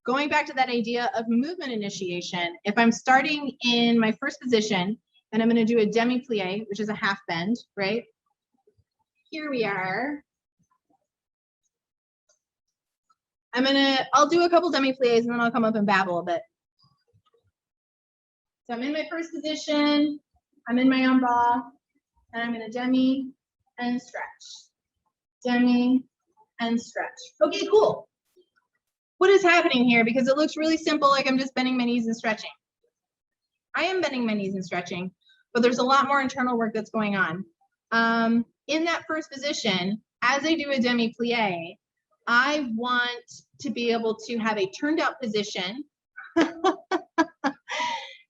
going back to that idea of movement initiation, if I'm starting in my first position and I'm going to do a demi plie, which is a half bend, right? Here we are. I'll do a couple demi plies and then I'll come up and babble a bit. So I'm in my first position, I'm in my en bas, and I'm going to demi and stretch. Demi and stretch. Okay, cool. What is happening here? Because it looks really simple, like I'm just bending my knees and stretching. I am bending my knees and stretching, but there's a lot more internal work that's going on. In that first position, as I do a demi plie, I want to be able to have a turned out position,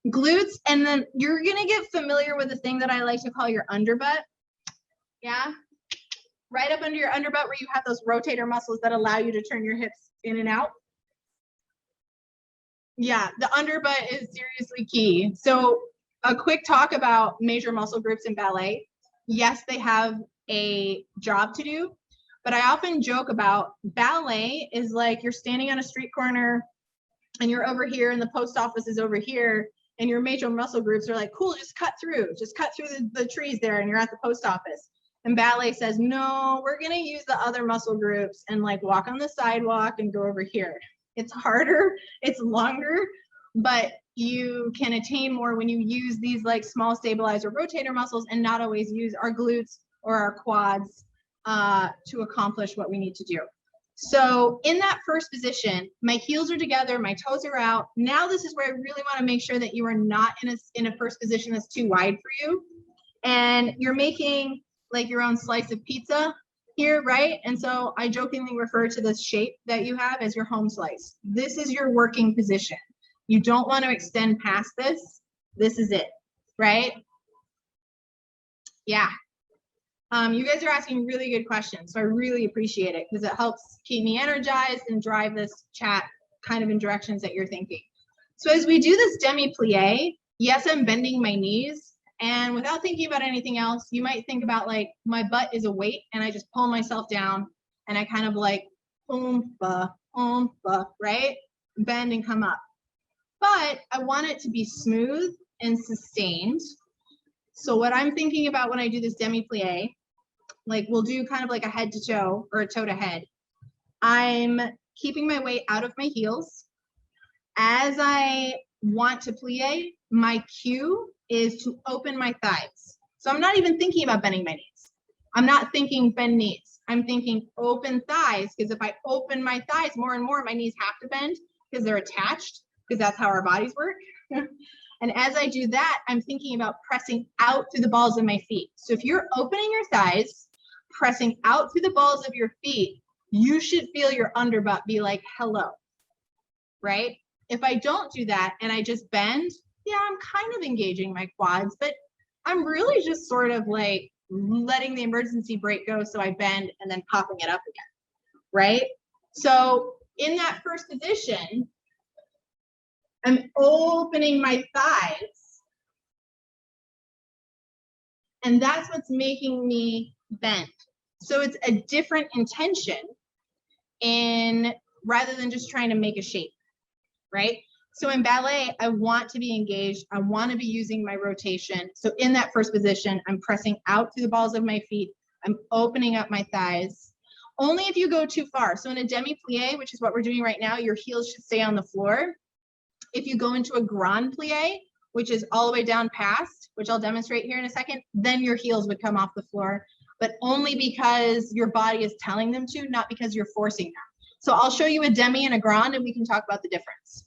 glutes, and then you're gonna get familiar with the thing that I like to call your underbutt. Yeah, right up under your underbutt where you have those rotator muscles that allow you to turn your hips in and out. Yeah, the underbutt is seriously key. So a quick talk about major muscle groups in ballet. Yes, they have a job to do, but I often joke about ballet is like you're standing on a street corner and you're over here and the post office is over here, and your major muscle groups are like, cool, just cut through the trees there and you're at the post office. And ballet says, no, we're gonna use the other muscle groups and like walk on the sidewalk and go over here. It's harder, it's longer, but you can attain more when you use these like small stabilizer rotator muscles and not always use our glutes or our quads to accomplish what we need to do. So in that first position, my heels are together, my toes are out. Now this is where I really want to make sure that you are not in a first position that's too wide for you. And you're making like your own slice of pizza here, right? And so I jokingly refer to this shape that you have as your home slice. This is your working position. You don't want to extend past this. This is it, right? Yeah. You guys are asking really good questions, so I really appreciate it because it helps keep me energized and drive this chat kind of in directions that you're thinking. So as we do this demi plie, yes, I'm bending my knees, and without thinking about anything else, you might think about like my butt is a weight and I just pull myself down and I kind of like oompa, right? Bend and come up. But I want it to be smooth and sustained. So what I'm thinking about when I do this demi plie, like we'll do kind of like a head to toe or a toe to head. I'm keeping my weight out of my heels. As I want to plie, my cue is to open my thighs. So I'm not even thinking about bending my knees. I'm not thinking bend knees. I'm thinking open thighs, because if I open my thighs more and more, my knees have to bend because they're attached, because that's how our bodies work. And as I do that, I'm thinking about pressing out through the balls of my feet. So if you're opening your thighs, pressing out through the balls of your feet, you should feel your underbutt be like, hello, right? If I don't do that and I just bend, yeah, I'm kind of engaging my quads, but I'm really just sort of like letting the emergency brake go, so I bend and then popping it up again, right? So in that first position, I'm opening my thighs, and that's what's making me bend. So it's a different intention in rather than just trying to make a shape, right? So in ballet, I want to be engaged. I want to be using my rotation. So in that first position, I'm pressing out through the balls of my feet. I'm opening up my thighs. Only if you go too far. So in a demi plie, which is what we're doing right now, your heels should stay on the floor. If you go into a grand plie, which is all the way down past, which I'll demonstrate here in a second, then your heels would come off the floor, but only because your body is telling them to, not because you're forcing them. So I'll show you a demi and a grand, and we can talk about the difference.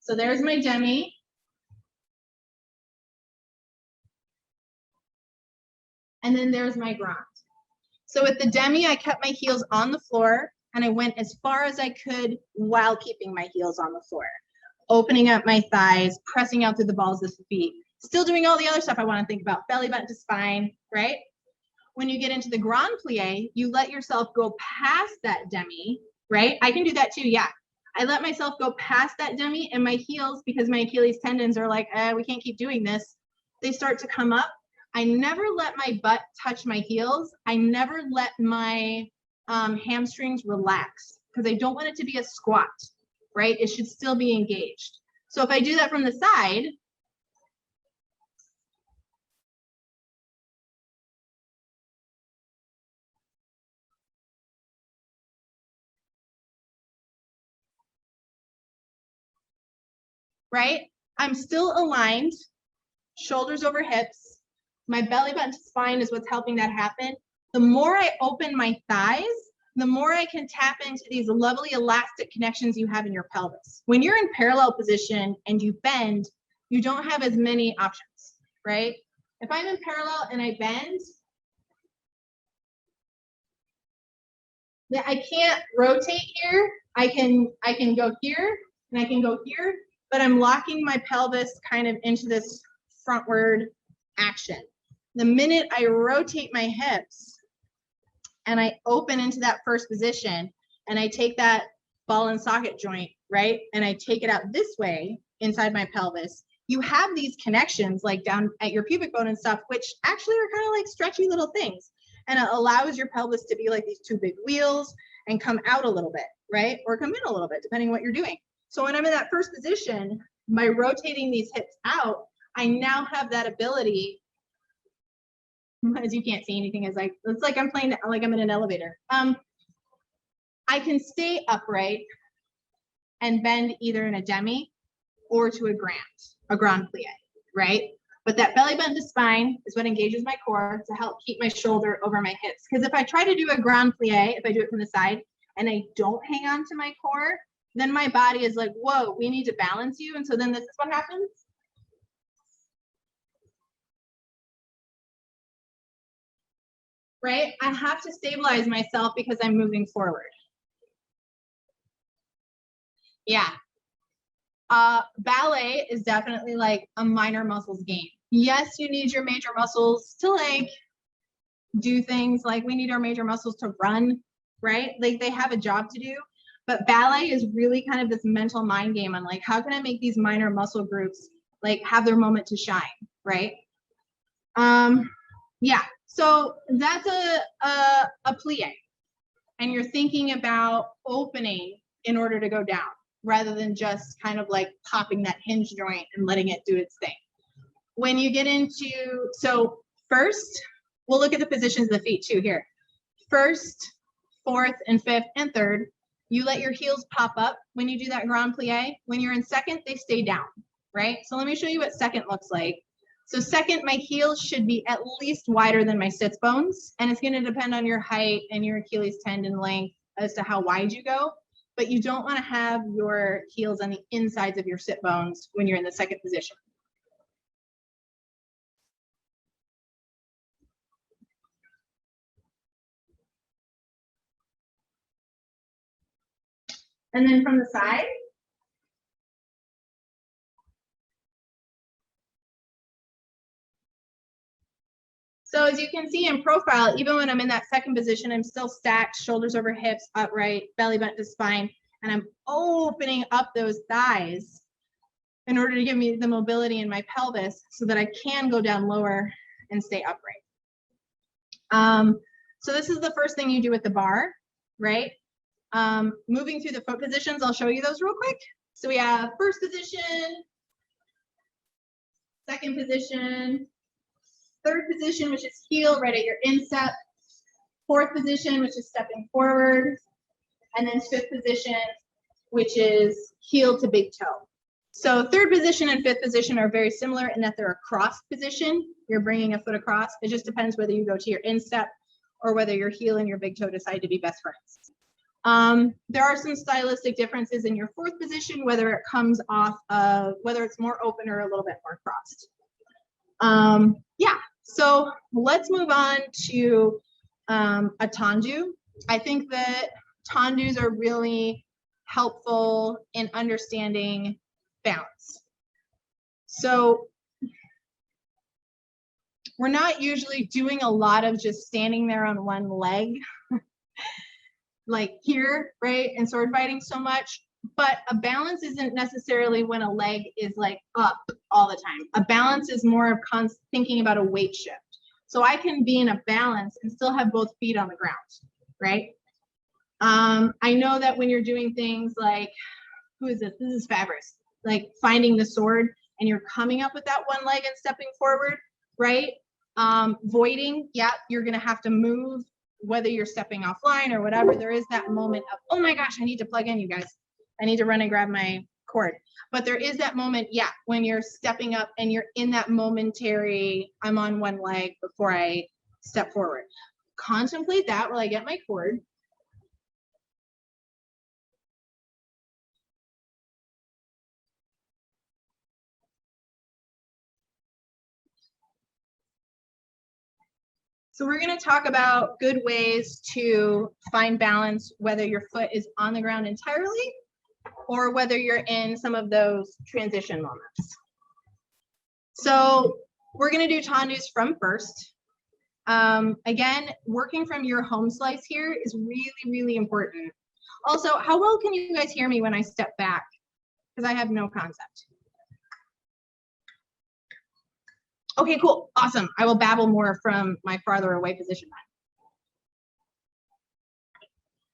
So there's my demi. And then there's my grand. So with the demi, I kept my heels on the floor, and I went as far as I could while keeping my heels on the floor, opening up my thighs, pressing out through the balls of the feet, still doing all the other stuff I want to think about, belly button to spine, right? When you get into the grand plie, you let yourself go past that demi, right? I can do that too, yeah. I let myself go past that demi, and my heels, because my Achilles tendons are like, we can't keep doing this, they start to come up. I never let my butt touch my heels. I never let my hamstrings relax, because I don't want it to be a squat, right? It should still be engaged. So if I do that from the side, right? I'm still aligned, shoulders over hips. My belly button to spine is what's helping that happen. The more I open my thighs, the more I can tap into these lovely elastic connections you have in your pelvis. When you're in parallel position and you bend, you don't have as many options, right? If I'm in parallel and I bend, I can't rotate here. I can go here and I can go here, but I'm locking my pelvis kind of into this frontward action. The minute I rotate my hips and I open into that first position and I take that ball and socket joint, right? And I take it out this way inside my pelvis, you have these connections like down at your pubic bone and stuff, which actually are kind of like stretchy little things. And it allows your pelvis to be like these two big wheels and come out a little bit, right? Or come in a little bit, depending on what you're doing. So when I'm in that first position, by rotating these hips out, I now have that ability, as you can't see anything, it's like I'm playing, like I'm in an elevator. I can stay upright and bend either in a demi or to a grand plie, right? But that belly button to spine is what engages my core to help keep my shoulder over my hips. Because if I try to do a grand plie, if I do it from the side and I don't hang on to my core, then my body is like, whoa, we need to balance you. And so then this is what happens. Right? I have to stabilize myself because I'm moving forward. Yeah. Ballet is definitely like a minor muscles game. Yes, you need your major muscles to like do things, like we need our major muscles to run, right? Like they have a job to do, but ballet is really kind of this mental mind game on like, how can I make these minor muscle groups like have their moment to shine, right? Yeah, so that's a plie, and you're thinking about opening in order to go down, rather than just kind of like popping that hinge joint and letting it do its thing. When you get into, so first, we'll look at the positions of the feet too here. First, fourth, and fifth, and third, you let your heels pop up when you do that grand plie. When you're in second, they stay down, right? So let me show you what second looks like. So second, my heels should be at least wider than my sits bones, and it's gonna depend on your height and your Achilles tendon length as to how wide you go. But you don't want to have your heels on the insides of your sit bones when you're in the second position. And then from the side. So as you can see in profile, even when I'm in that second position, I'm still stacked, shoulders over hips, upright, belly bent to spine, and I'm opening up those thighs in order to give me the mobility in my pelvis so that I can go down lower and stay upright. So this is the first thing you do with the bar, right? Moving through the foot positions, I'll show you those real quick. So we have first position, second position, third position, which is heel right at your instep, fourth position, which is stepping forward, and then fifth position, which is heel to big toe. So third position and fifth position are very similar in that they're a cross position. You're bringing a foot across. It just depends whether you go to your instep or whether your heel and your big toe decide to be best friends. There are some stylistic differences in your fourth position, whether it comes off of, whether it's more open or a little bit more crossed. Yeah, so let's move on to a tendu. I think that tendus are really helpful in understanding balance. So we're not usually doing a lot of just standing there on one leg like here, right, in sword fighting so much, but a balance isn't necessarily when a leg is like up all the time. A balance is more of thinking about a weight shift. So I can be in a balance and still have both feet on the ground, right? I know that when you're doing things like, who is this? This is Fabrice. Like finding the sword and you're coming up with that one leg and stepping forward, right? Voiding, yeah, you're gonna have to move, whether you're stepping offline or whatever. There is that moment of, oh my gosh, I need to plug in, you guys. I need to run and grab my cord. But there is that moment, yeah, when you're stepping up and you're in that momentary, I'm on one leg before I step forward. Contemplate that while I get my cord. So we're going to talk about good ways to find balance, whether your foot is on the ground entirely or whether you're in some of those transition moments. So we're going to do tendus from first. Again, working from your home slice here is really, really important. Also, how well can you guys hear me when I step back? Because I have no concept. Okay, cool, awesome. I will babble more from my farther away position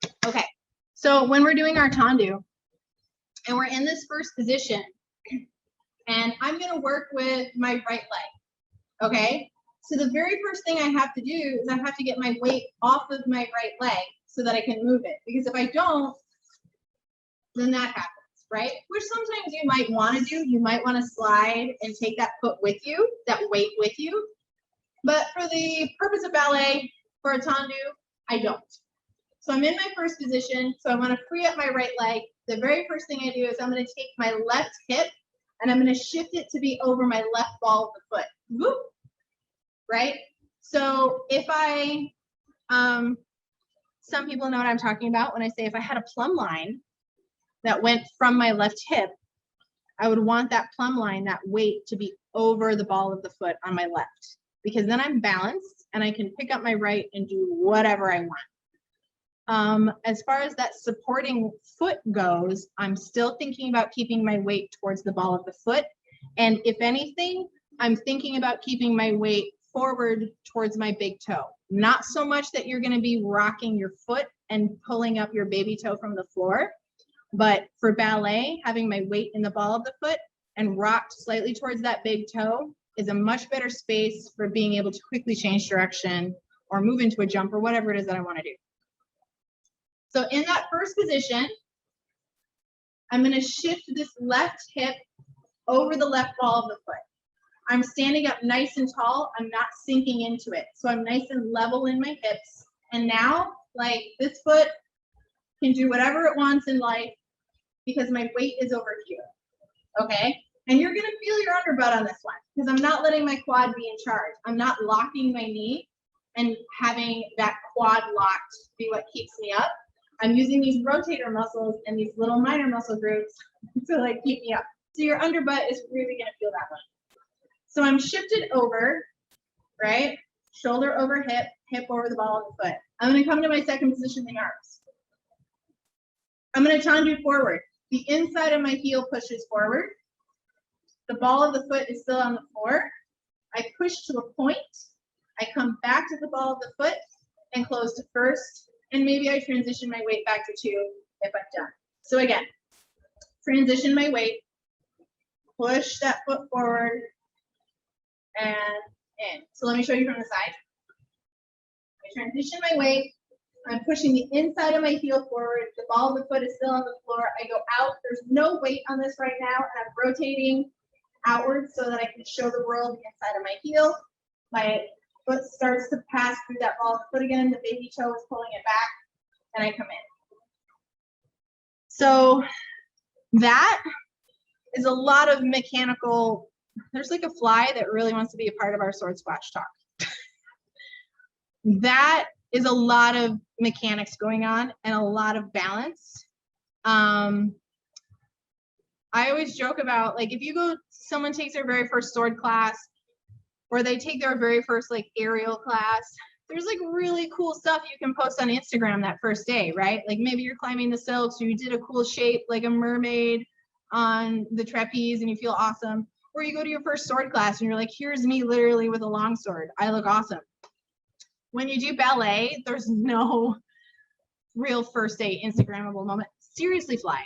then. Okay, so when we're doing our tendu, and we're in this first position, and I'm gonna work with my right leg, okay? So the very first thing I have to do is I have to get my weight off of my right leg so that I can move it. Because if I don't, then that happens. Right? Which sometimes you might want to do. You might want to slide and take that foot with you, that weight with you. But for the purpose of ballet, for a tendu, I don't. So I'm in my first position. So I want to free up my right leg. The very first thing I do is I'm going to take my left hip and I'm going to shift it to be over my left ball of the foot. Whoop. Right? So if I, some people know what I'm talking about when I say if I had a plumb line that went from my left hip, I would want that plumb line, that weight, to be over the ball of the foot on my left, because then I'm balanced and I can pick up my right and do whatever I want. As far as that supporting foot goes, I'm still thinking about keeping my weight towards the ball of the foot. And if anything, I'm thinking about keeping my weight forward towards my big toe. Not so much that you're going to be rocking your foot and pulling up your baby toe from the floor. But for ballet, having my weight in the ball of the foot and rocked slightly towards that big toe is a much better space for being able to quickly change direction or move into a jump or whatever it is that I want to do. So in that first position, I'm going to shift this left hip over the left ball of the foot. I'm standing up nice and tall. I'm not sinking into it. So I'm nice and level in my hips. And now, like, this foot can do whatever it wants in life, because my weight is over here, okay? And you're gonna feel your underbutt on this one, because I'm not letting my quad be in charge. I'm not locking my knee and having that quad locked be what keeps me up. I'm using these rotator muscles and these little minor muscle groups to like keep me up. So your underbutt is really gonna feel that one. So I'm shifted over, right? Shoulder over hip, hip over the ball of the foot. I'm gonna come to my second position, the arms. I'm gonna tendu forward. The inside of my heel pushes forward. The ball of the foot is still on the floor. I push to a point. I come back to the ball of the foot and close to first. And maybe I transition my weight back to 2 if I'm done. So again, transition my weight, push that foot forward and in. So let me show you from the side. I transition my weight. I'm pushing the inside of my heel forward. The ball of the foot is still on the floor. I go out. There's no weight on this right now. And I'm rotating outwards so that I can show the world the inside of my heel. My foot starts to pass through that ball of the foot again. The baby toe is pulling it back, and I come in. So that is a lot of mechanical. There's like a fly that really wants to be a part of our Swordsquatch talk. That is a lot of mechanics going on and a lot of balance. I always joke about, like, if you go, someone takes their very first sword class, or they take their very first like aerial class, there's like really cool stuff you can post on Instagram that first day, right? Like maybe you're climbing the silks, or you did a cool shape like a mermaid on the trapeze and you feel awesome. Or you go to your first sword class and you're like, here's me literally with a long sword. I look awesome. When you do ballet, there's no real first day Instagrammable moment. Seriously, fly.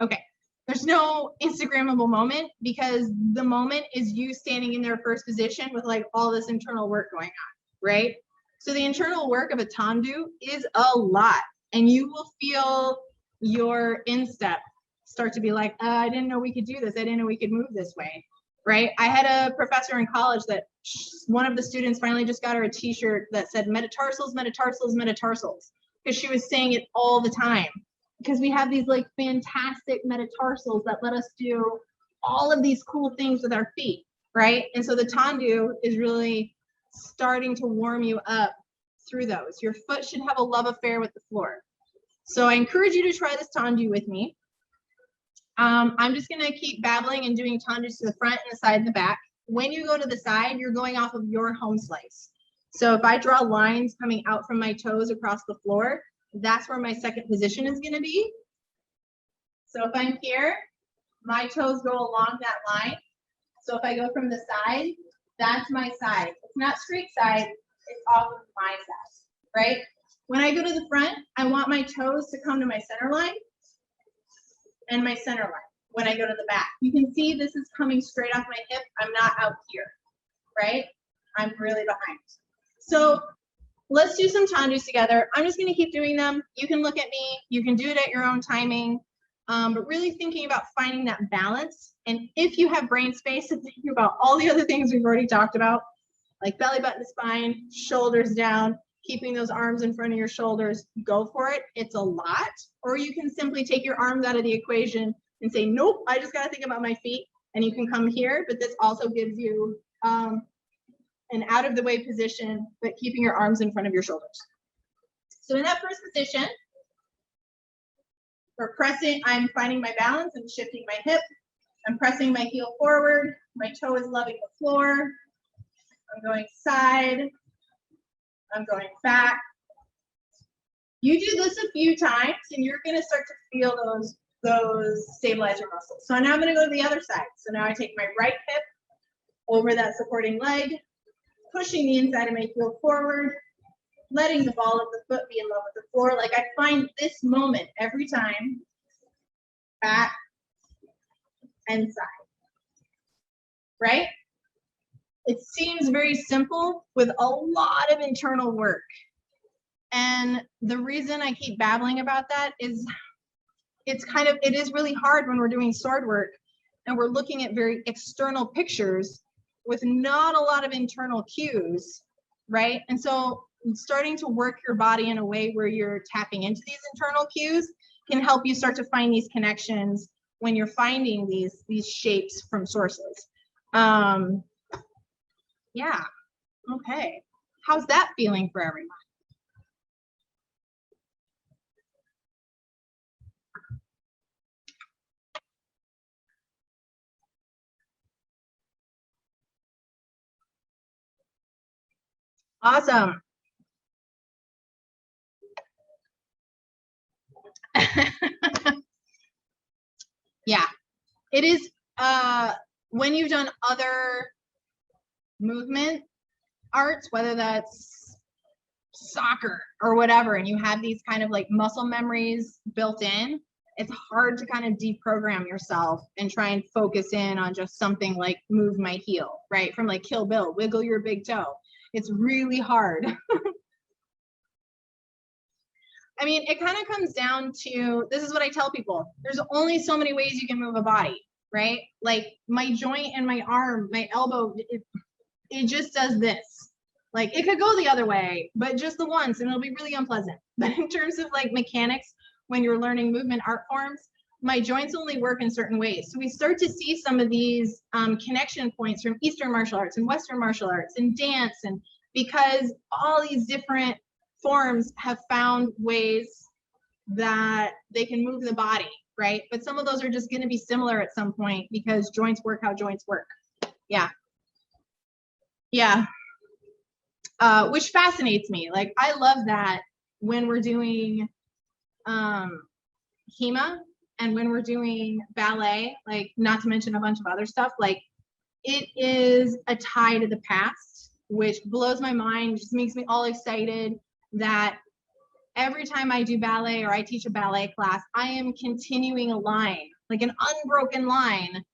Okay. There's no Instagrammable moment because the moment is you standing in their first position with like all this internal work going on, right? So the internal work of a tendu is a lot, and you will feel your instep start to be like, I didn't know we could do this. I didn't know we could move this way, right? I had a professor in college that one of the students finally just got her a t-shirt that said metatarsals, metatarsals, metatarsals, because she was saying it all the time. Because we have these like fantastic metatarsals that let us do all of these cool things with our feet, right? And so the tendu is really starting to warm you up through those. Your foot should have a love affair with the floor. So I encourage you to try this tendu with me. I'm just gonna keep babbling and doing tendus to the front and the side and the back. When you go to the side, you're going off of your home slice. So if I draw lines coming out from my toes across the floor, that's where my second position is going to be. So if I'm here, my toes go along that line. So if I go from the side, that's my side. It's not straight side, it's off of my side, right? When I go to the front, I want my toes to come to my center line and my center line. When I go to the back, you can see this is coming straight off my hip. I'm not out here, right? I'm really behind. So let's do some tendus together. I'm just gonna keep doing them. You can look at me, you can do it at your own timing, but really thinking about finding that balance. And if you have brain space and thinking about all the other things we've already talked about, like belly button to spine, shoulders down, keeping those arms in front of your shoulders, go for it. It's a lot. Or you can simply take your arms out of the equation and say, nope, I just gotta think about my feet. And you can come here, but this also gives you an out of the way position, but keeping your arms in front of your shoulders. So in that first position, we're pressing, I'm finding my balance and shifting my hip. I'm pressing my heel forward. My toe is loving the floor. I'm going side. I'm going back. You do this a few times and you're gonna start to feel those stabilizer muscles. So now I'm gonna go to the other side. So now I take my right hip over that supporting leg, pushing the inside of my heel forward, letting the ball of the foot be in love with the floor. Like I find this moment every time, back and side, right? It seems very simple with a lot of internal work. And the reason I keep babbling about that is it is really hard when we're doing sword work and we're looking at very external pictures with not a lot of internal cues, right? And so starting to work your body in a way where you're tapping into these internal cues can help you start to find these connections when you're finding these shapes from sources. Yeah, okay. How's that feeling for everyone? Awesome. Yeah, it is. When you've done other movement arts, whether that's soccer or whatever, and you have these kind of like muscle memories built in, it's hard to kind of deprogram yourself and try and focus in on just something like move my heel, right? From like Kill Bill, wiggle your big toe. It's really hard. I mean, it kind of comes down to, this is what I tell people, there's only so many ways you can move a body, right? Like my joint and my arm, my elbow, it just does this. Like it could go the other way, but just the once, and it'll be really unpleasant. But in terms of like mechanics, when you're learning movement art forms, my joints only work in certain ways. So we start to see some of these connection points from Eastern martial arts and Western martial arts and dance, and because all these different forms have found ways that they can move the body, right? But some of those are just going to be similar at some point because joints work how joints work. Yeah. Yeah. Which fascinates me. Like, I love that when we're doing HEMA and when we're doing ballet, like, not to mention a bunch of other stuff, like, it is a tie to the past, which blows my mind, just makes me all excited that every time I do ballet or I teach a ballet class, I am continuing a line, like an unbroken line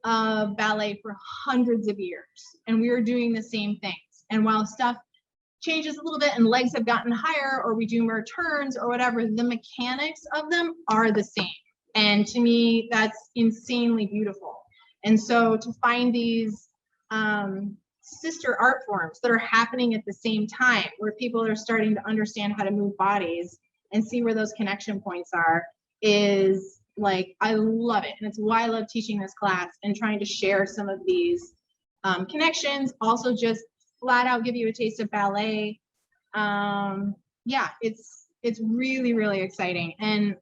of ballet for hundreds of years. And we are doing the same things. And while stuff changes a little bit and legs have gotten higher or we do more turns or whatever, the mechanics of them are the same. And to me, that's insanely beautiful. And so to find these sister art forms that are happening at the same time, where people are starting to understand how to move bodies and see where those connection points are, is like, I love it. And it's why I love teaching this class and trying to share some of these connections. Also just flat out give you a taste of ballet. Yeah, it's really, really exciting. And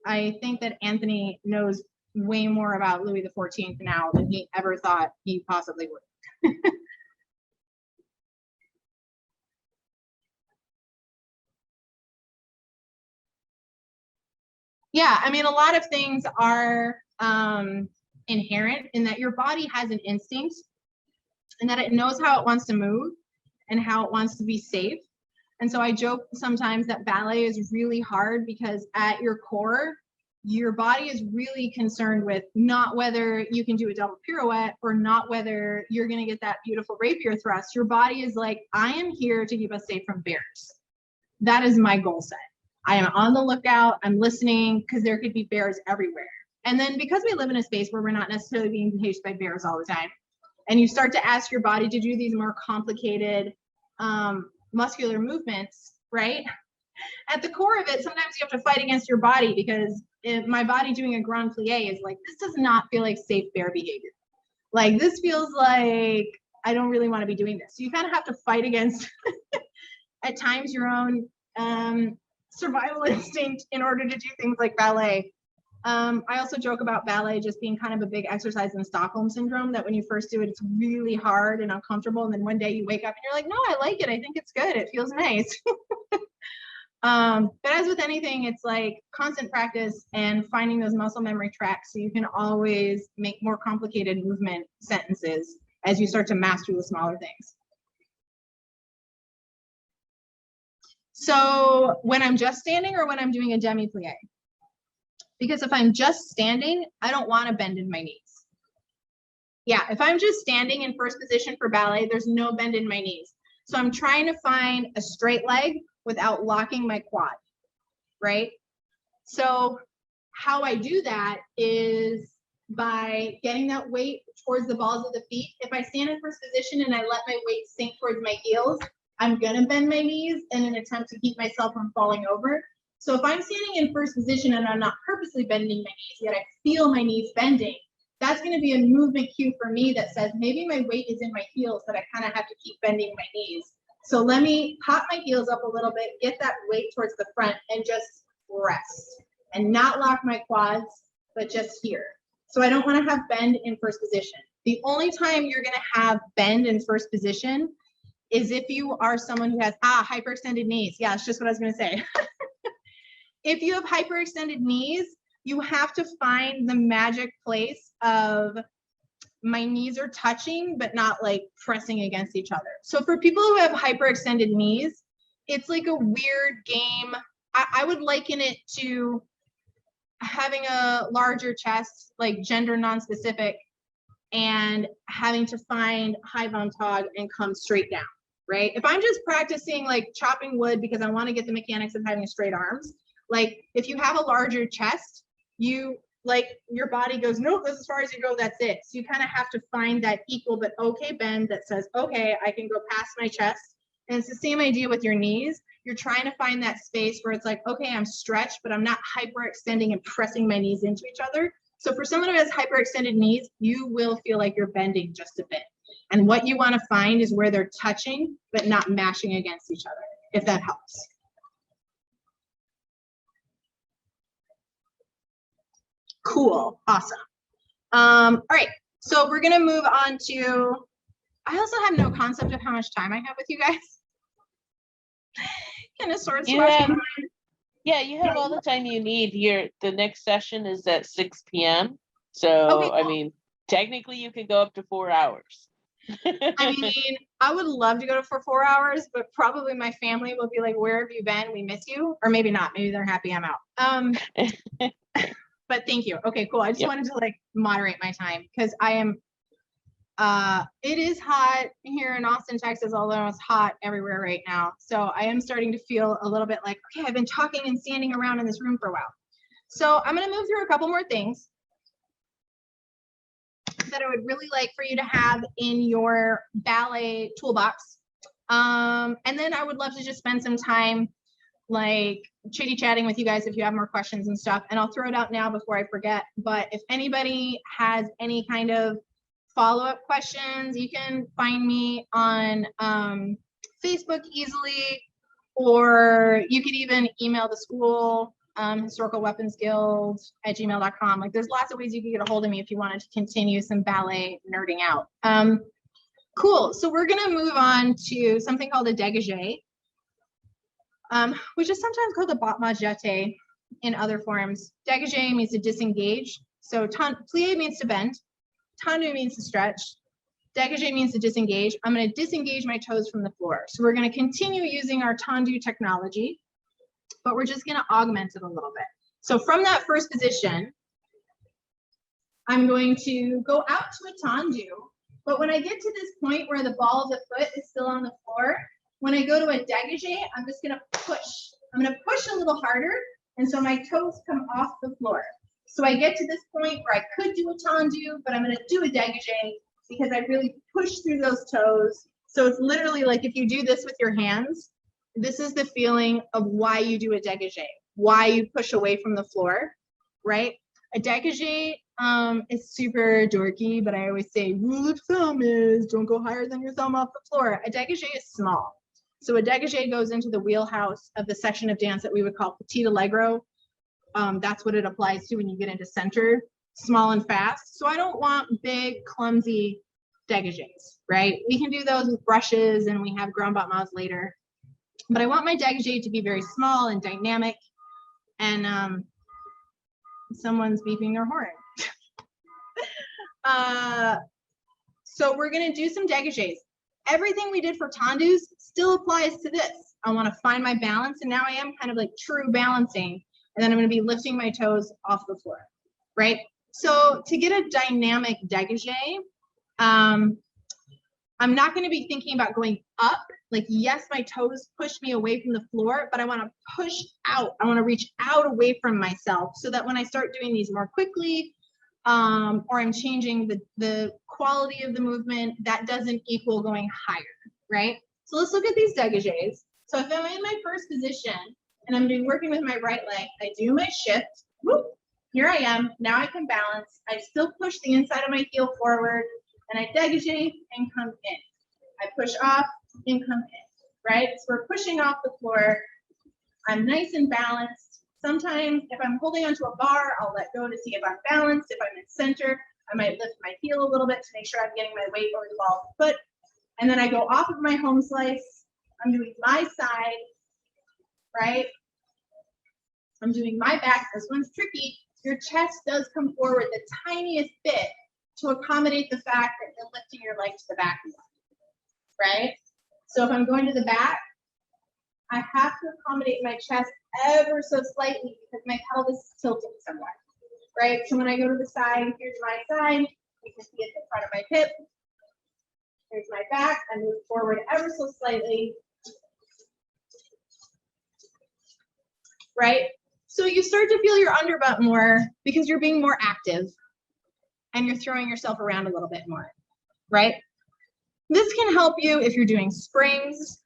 I think that Anthony knows way more about Louis XIV now than he ever thought he possibly would. Yeah, I mean, a lot of things are inherent in that your body has an instinct and that it knows how it wants to move and how it wants to be safe. And so I joke sometimes that ballet is really hard because at your core, your body is really concerned with not whether you can do a double pirouette or not whether you're going to get that beautiful rapier thrust. Your body is like, I am here to keep us safe from bears. That is my goal set. I am on the lookout. I'm listening because there could be bears everywhere. And then because we live in a space where we're not necessarily being chased by bears all the time, and you start to ask your body to do these more complicated muscular movements, right? At the core of it, sometimes you have to fight against your body because my body doing a grand plie is like, this does not feel like safe bear behavior. Like, this feels like I don't really want to be doing this. So you kind of have to fight against at times your own survival instinct in order to do things like ballet. I also joke about ballet just being kind of a big exercise in Stockholm syndrome, that when you first do it, it's really hard and uncomfortable. And then one day you wake up and you're like, no, I like it. I think it's good. It feels nice. But as with anything, it's like constant practice and finding those muscle memory tracks so you can always make more complicated movement sentences as you start to master the smaller things. So when I'm just standing or when I'm doing a Demi Plie? Because if I'm just standing, I don't want to bend in my knees. Yeah, if I'm just standing in first position for ballet, there's no bend in my knees. So I'm trying to find a straight leg without locking my quad, right? So how I do that is by getting that weight towards the balls of the feet. If I stand in first position and I let my weight sink towards my heels, I'm gonna bend my knees in an attempt to keep myself from falling over. So if I'm standing in first position and I'm not purposely bending my knees, yet I feel my knees bending, that's gonna be a movement cue for me that says maybe my weight is in my heels, but I kind of have to keep bending my knees. So let me pop my heels up a little bit, get that weight towards the front and just rest and not lock my quads, but just here. So I don't want to have bend in first position. The only time you're going to have bend in first position is if you are someone who has hyperextended knees. Yeah, it's just what I was going to say. If you have hyperextended knees, you have to find the magic place of my knees are touching, but not like pressing against each other. So for people who have hyperextended knees, it's like a weird game. I would liken it to having a larger chest, like gender non-specific, and having to find high bone tog and come straight down, right? If I'm just practicing like chopping wood because I want to get the mechanics of having straight arms, like if you have a larger chest, you like your body goes, nope, that's as far as you go, that's it. So you kind of have to find that equal but okay bend that says, okay, I can go past my chest. And it's the same idea with your knees. You're trying to find that space where it's like, okay, I'm stretched, but I'm not hyperextending and pressing my knees into each other. So for someone who has hyperextended knees, you will feel like you're bending just a bit. And what you want to find is where they're touching, but not mashing against each other, if that helps. Cool, awesome. All right, so we're gonna move on to, I also have no concept of how much time I have with you guys. In a Swordsquatch. Yeah, you have all the time you need. The next session is at 6 p.m. So, Okay, cool. I mean, technically you could go up to 4 hours. I mean, I would love to go for 4 hours, but probably my family will be like, where have you been? We miss you. Or maybe not. Maybe they're happy I'm out. But thank you. Okay, cool. I just wanted to like moderate my time because I am, it is hot here in Austin, Texas, although it's hot everywhere right now. So I am starting to feel a little bit like, okay, I've been talking and standing around in this room for a while. So I'm going to move through a couple more things that I would really like for you to have in your ballet toolbox. And then I would love to just spend some time like chitty chatting with you guys if you have more questions and stuff. And I'll throw it out now before I forget. But if anybody has any kind of follow-up questions, you can find me on Facebook easily, or you could even email the school, Historical Weapons Guild at gmail.com. Like there's lots of ways you can get a hold of me if you wanted to continue some ballet nerding out. Cool, so we're gonna move on to something called a dégagé, which is sometimes called the battement jeté in other forms. Dégagé means to disengage. So plie means to bend. Tendu means to stretch. Decage means to disengage. I'm going to disengage my toes from the floor. So we're going to continue using our tendu technology, but we're just going to augment it a little bit. So from that first position, I'm going to go out to a tendu, but when I get to this point where the ball of the foot is still on the floor, when I go to a dégagé, I'm just going to push. I'm going to push a little harder, and so my toes come off the floor. So I get to this point where I could do a tendu, but I'm going to do a dégagé because I really push through those toes. So it's literally like if you do this with your hands, this is the feeling of why you do a dégagé, why you push away from the floor, right? A dégagé is super dorky, but I always say rule of thumb is don't go higher than your thumb off the floor. A dégagé is small. So a dégagé goes into the wheelhouse of the section of dance that we would call petit allegro. That's what it applies to when you get into center, small and fast. So I don't want big, clumsy dégagés, right? We can do those with brushes and we have grand battements later. But I want my dégagé to be very small and dynamic. And someone's beeping their horn. So we're going to do some dégagés. Everything we did for tendus still applies to this. I want to find my balance, and now I am kind of like true balancing. And then I'm going to be lifting my toes off the floor, right? So to get a dynamic dégagé, I'm not going to be thinking about going up. Like, yes, my toes push me away from the floor, but I want to push out. I want to reach out away from myself so that when I start doing these more quickly, or I'm changing the quality of the movement, that doesn't equal going higher, right? So let's look at these dégagés. So if I'm in my first position and I'm working with my right leg, I do my shift, whoop, here I am, now I can balance. I still push the inside of my heel forward, and I dégagé and come in. I push off and come in, right? So we're pushing off the floor. I'm nice and balanced. Sometimes if I'm holding onto a bar, I'll let go to see if I'm balanced. If I'm in center, I might lift my heel a little bit to make sure I'm getting my weight over the ball of the foot. And then I go off of my home slice. I'm doing my side, right? I'm doing my back. This one's tricky. Your chest does come forward the tiniest bit to accommodate the fact that you're lifting your leg to the back, right? So if I'm going to the back, I have to accommodate my chest ever so slightly because my pelvis is tilting somewhat, right? So when I go to the side, here's my side. You can see it in front of my hip. Here's my back. I move forward ever so slightly, right? So you start to feel your underbutt more because you're being more active and you're throwing yourself around a little bit more, right? This can help you if you're doing springs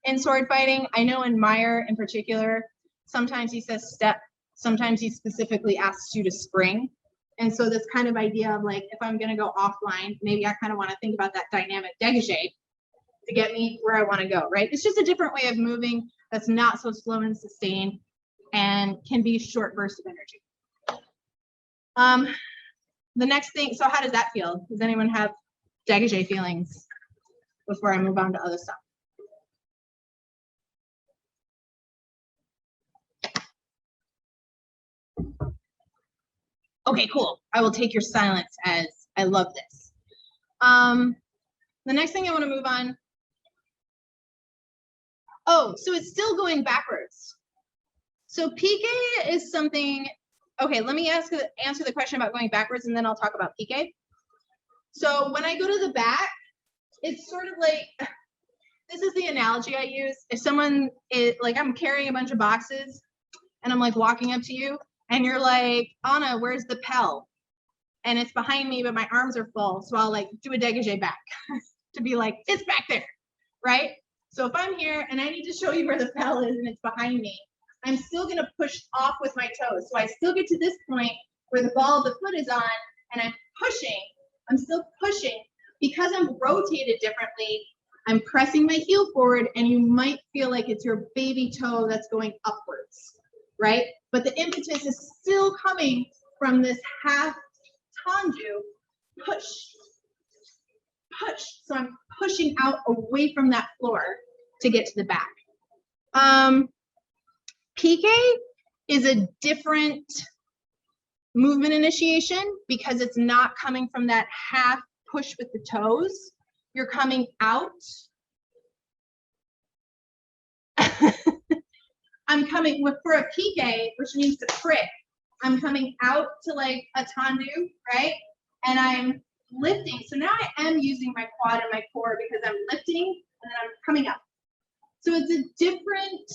in sword fighting. I know in Meyer in particular, sometimes he says step, sometimes he specifically asks you to spring. And so this kind of idea of like, if I'm gonna go offline, maybe I kind of wanna think about that dynamic dégagé to get me where I wanna go, right? It's just a different way of moving that's not so slow and sustained and can be short bursts of energy. The next thing, so how does that feel? Does anyone have dégagé feelings before I move on to other stuff? Okay, cool. I will take your silence as I love this. The next thing I want to move on. Oh, so it's still going backwards. So pique is something. Okay, let me answer the question about going backwards, and then I'll talk about pique. So when I go to the back, it's sort of like, this is the analogy I use. If someone is like, I'm carrying a bunch of boxes, and I'm like walking up to you, and you're like, Anna, where's the Pell? And it's behind me, but my arms are full. So I'll like do a dégagé back to be like, it's back there, right? So if I'm here and I need to show you where the Pell is and it's behind me, I'm still gonna push off with my toes. So I still get to this point where the ball of the foot is on and I'm still pushing because I'm rotated differently. I'm pressing my heel forward and you might feel like it's your baby toe that's going upwards, right? But the impetus is still coming from this half tendu, push. So I'm pushing out away from that floor to get to the back. Pique is a different movement initiation because it's not coming from that half push with the toes. You're coming out. I'm coming with for a pique, which means to prick. I'm coming out to like a tendu, right? And I'm lifting. So now I am using my quad and my core because I'm lifting and then I'm coming up. So it's a different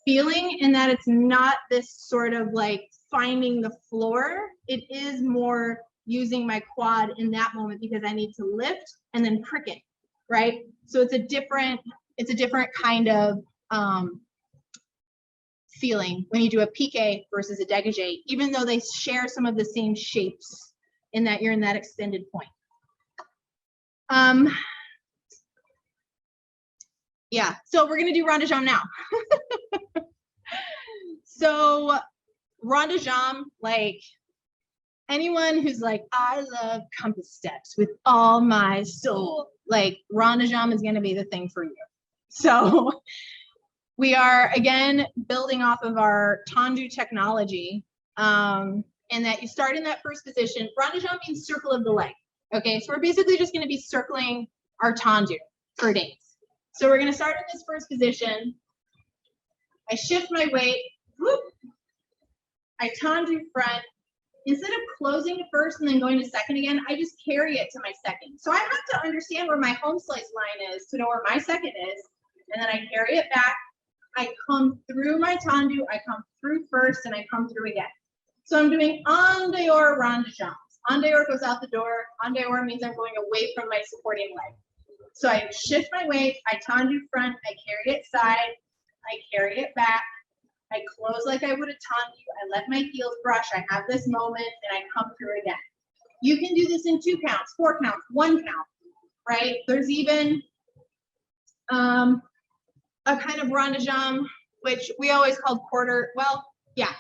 feeling in that it's not this sort of like finding the floor. It is more using my quad in that moment because I need to lift and then prick it, right? So it's a different kind of feeling when you do a pique versus a dégagé, even though they share some of the same shapes in that you're in that extended point. Yeah, so we're gonna do Rhonda Jean now. So Rhonda Jean, like anyone who's like, I love compass steps with all my soul, like Rhonda Jean is gonna be the thing for you. So we are, again, building off of our tendu technology, and that you start in that first position. Rhonda Jean means circle of the leg. Okay, so we're basically just going to be circling our tendu for days. So we're going to start in this first position. I shift my weight. Whoop. I tendu front. Instead of closing to first and then going to second again, I just carry it to my second. So I have to understand where my home slice line is to know where my second is, and then I carry it back. I come through my tendu, I come through first, and I come through again. So I'm doing en dehors Rhonda Jean. En dehors goes out the door. En dehors means I'm going away from my supporting leg. So I shift my weight, I tendu front, I carry it side, I carry it back, I close like I would a tendu, I let my heels brush, I have this moment, and I come through again. You can do this in 2 counts, 4 counts, 1 count, right? There's even a kind of Rhonda Jean, which we always called quarter, well, yeah,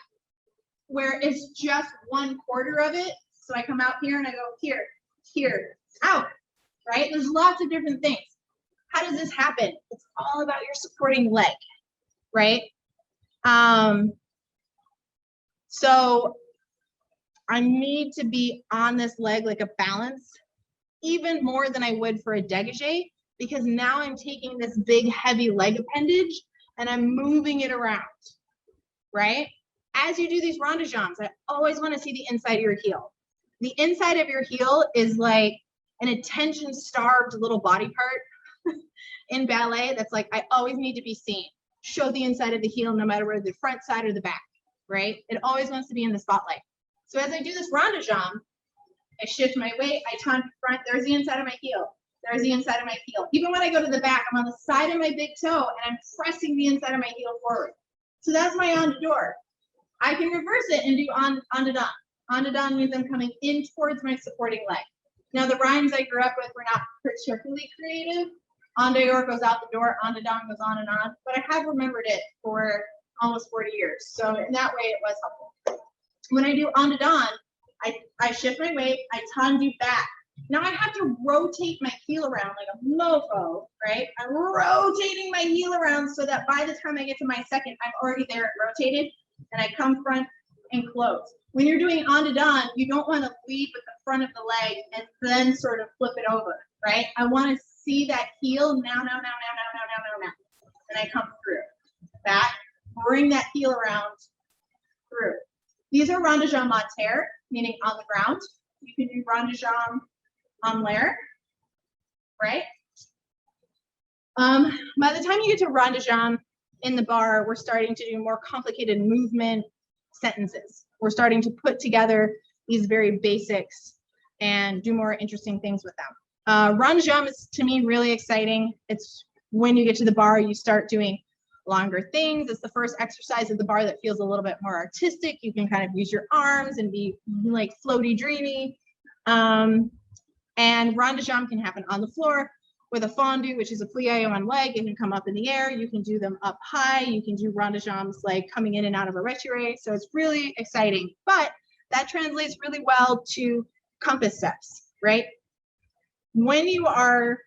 where it's just 1/4 of it. So I come out here and I go here, out, right? There's lots of different things. How does this happen? It's all about your supporting leg, right? So I need to be on this leg like a balance, even more than I would for a dégagé, because now I'm taking this big heavy leg appendage and I'm moving it around, right? As you do these Rhonda Jeans, I always want to see the inside of your heel. The inside of your heel is like an attention-starved little body part in ballet that's like, I always need to be seen. Show the inside of the heel no matter whether the front side or the back, right? It always wants to be in the spotlight. So as I do this Rhonda Jean, I shift my weight, I turn front, there's the inside of my heel. There's the inside of my heel. Even when I go to the back, I'm on the side of my big toe and I'm pressing the inside of my heel forward. So that's my on the door. I can reverse it and do on to don. On to don means I'm coming in towards my supporting leg. Now the rhymes I grew up with were not particularly creative. On de or goes out the door, on to don goes on and on, but I have remembered it for almost 40 years. So in that way it was helpful. When I do on to don, I shift my weight, I tandu back. Now I have to rotate my heel around like a mofo, right? I'm rotating my heel around so that by the time I get to my second, I'm already there and rotated, and I come front and close. When you're doing on to don, you don't want to lead with the front of the leg and then sort of flip it over, right? I want to see that heel now, and I come through. Back, bring that heel around through. These are Rhonda Jean la terre, meaning on the ground. You can do Rhonda Jean on l'air, right? By the time you get to Rhonda Jean in the bar, we're starting to do more complicated movement sentences. We're starting to put together these very basics and do more interesting things with them. Rhonda Jean is, to me, really exciting. It's when you get to the bar, you start doing longer things. It's the first exercise of the bar that feels a little bit more artistic. You can kind of use your arms and be like floaty, dreamy. And Rhonda Jean can happen on the floor with a fondue, which is a plie on one leg. It can come up in the air. You can do them up high. You can do Rhonda Jeans like coming in and out of a retiré. So it's really exciting. But that translates really well to compass steps, right? When you are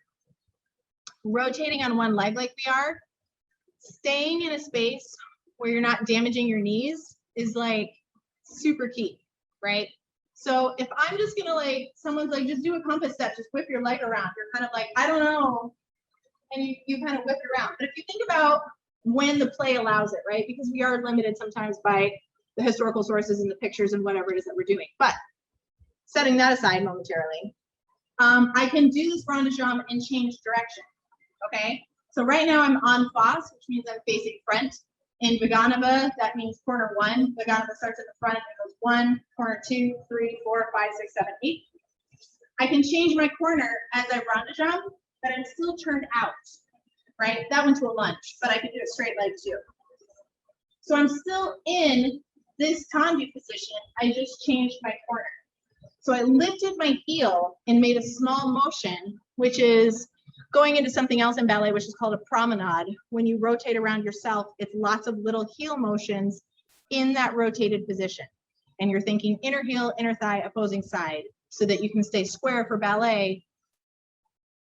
rotating on one leg like we are, staying in a space where you're not damaging your knees is like super key, right? So if I'm just gonna like, someone's like, just do a compass step, just whip your leg around. You're kind of like, I don't know. And you kind of whip it around. But if you think about when the play allows it, right? Because we are limited sometimes by the historical sources and the pictures and whatever it is that we're doing. But setting that aside momentarily, I can do this Rhonda Jean and change direction, okay? So right now I'm on face, which means I'm facing front. In Vaganova, that means corner 1. Vaganova starts at the front and goes 1, corner 2, 3, 4, 5, 6, 7, 8. I can change my corner as I Rhonda Jean, but I'm still turned out, right? That went to a lunge, but I can do it straight leg too. So I'm still in this tendu position. I just changed my corner. So I lifted my heel and made a small motion, which is going into something else in ballet, which is called a promenade. When you rotate around yourself, it's lots of little heel motions in that rotated position. And you're thinking inner heel, inner thigh, opposing side, so that you can stay square for ballet.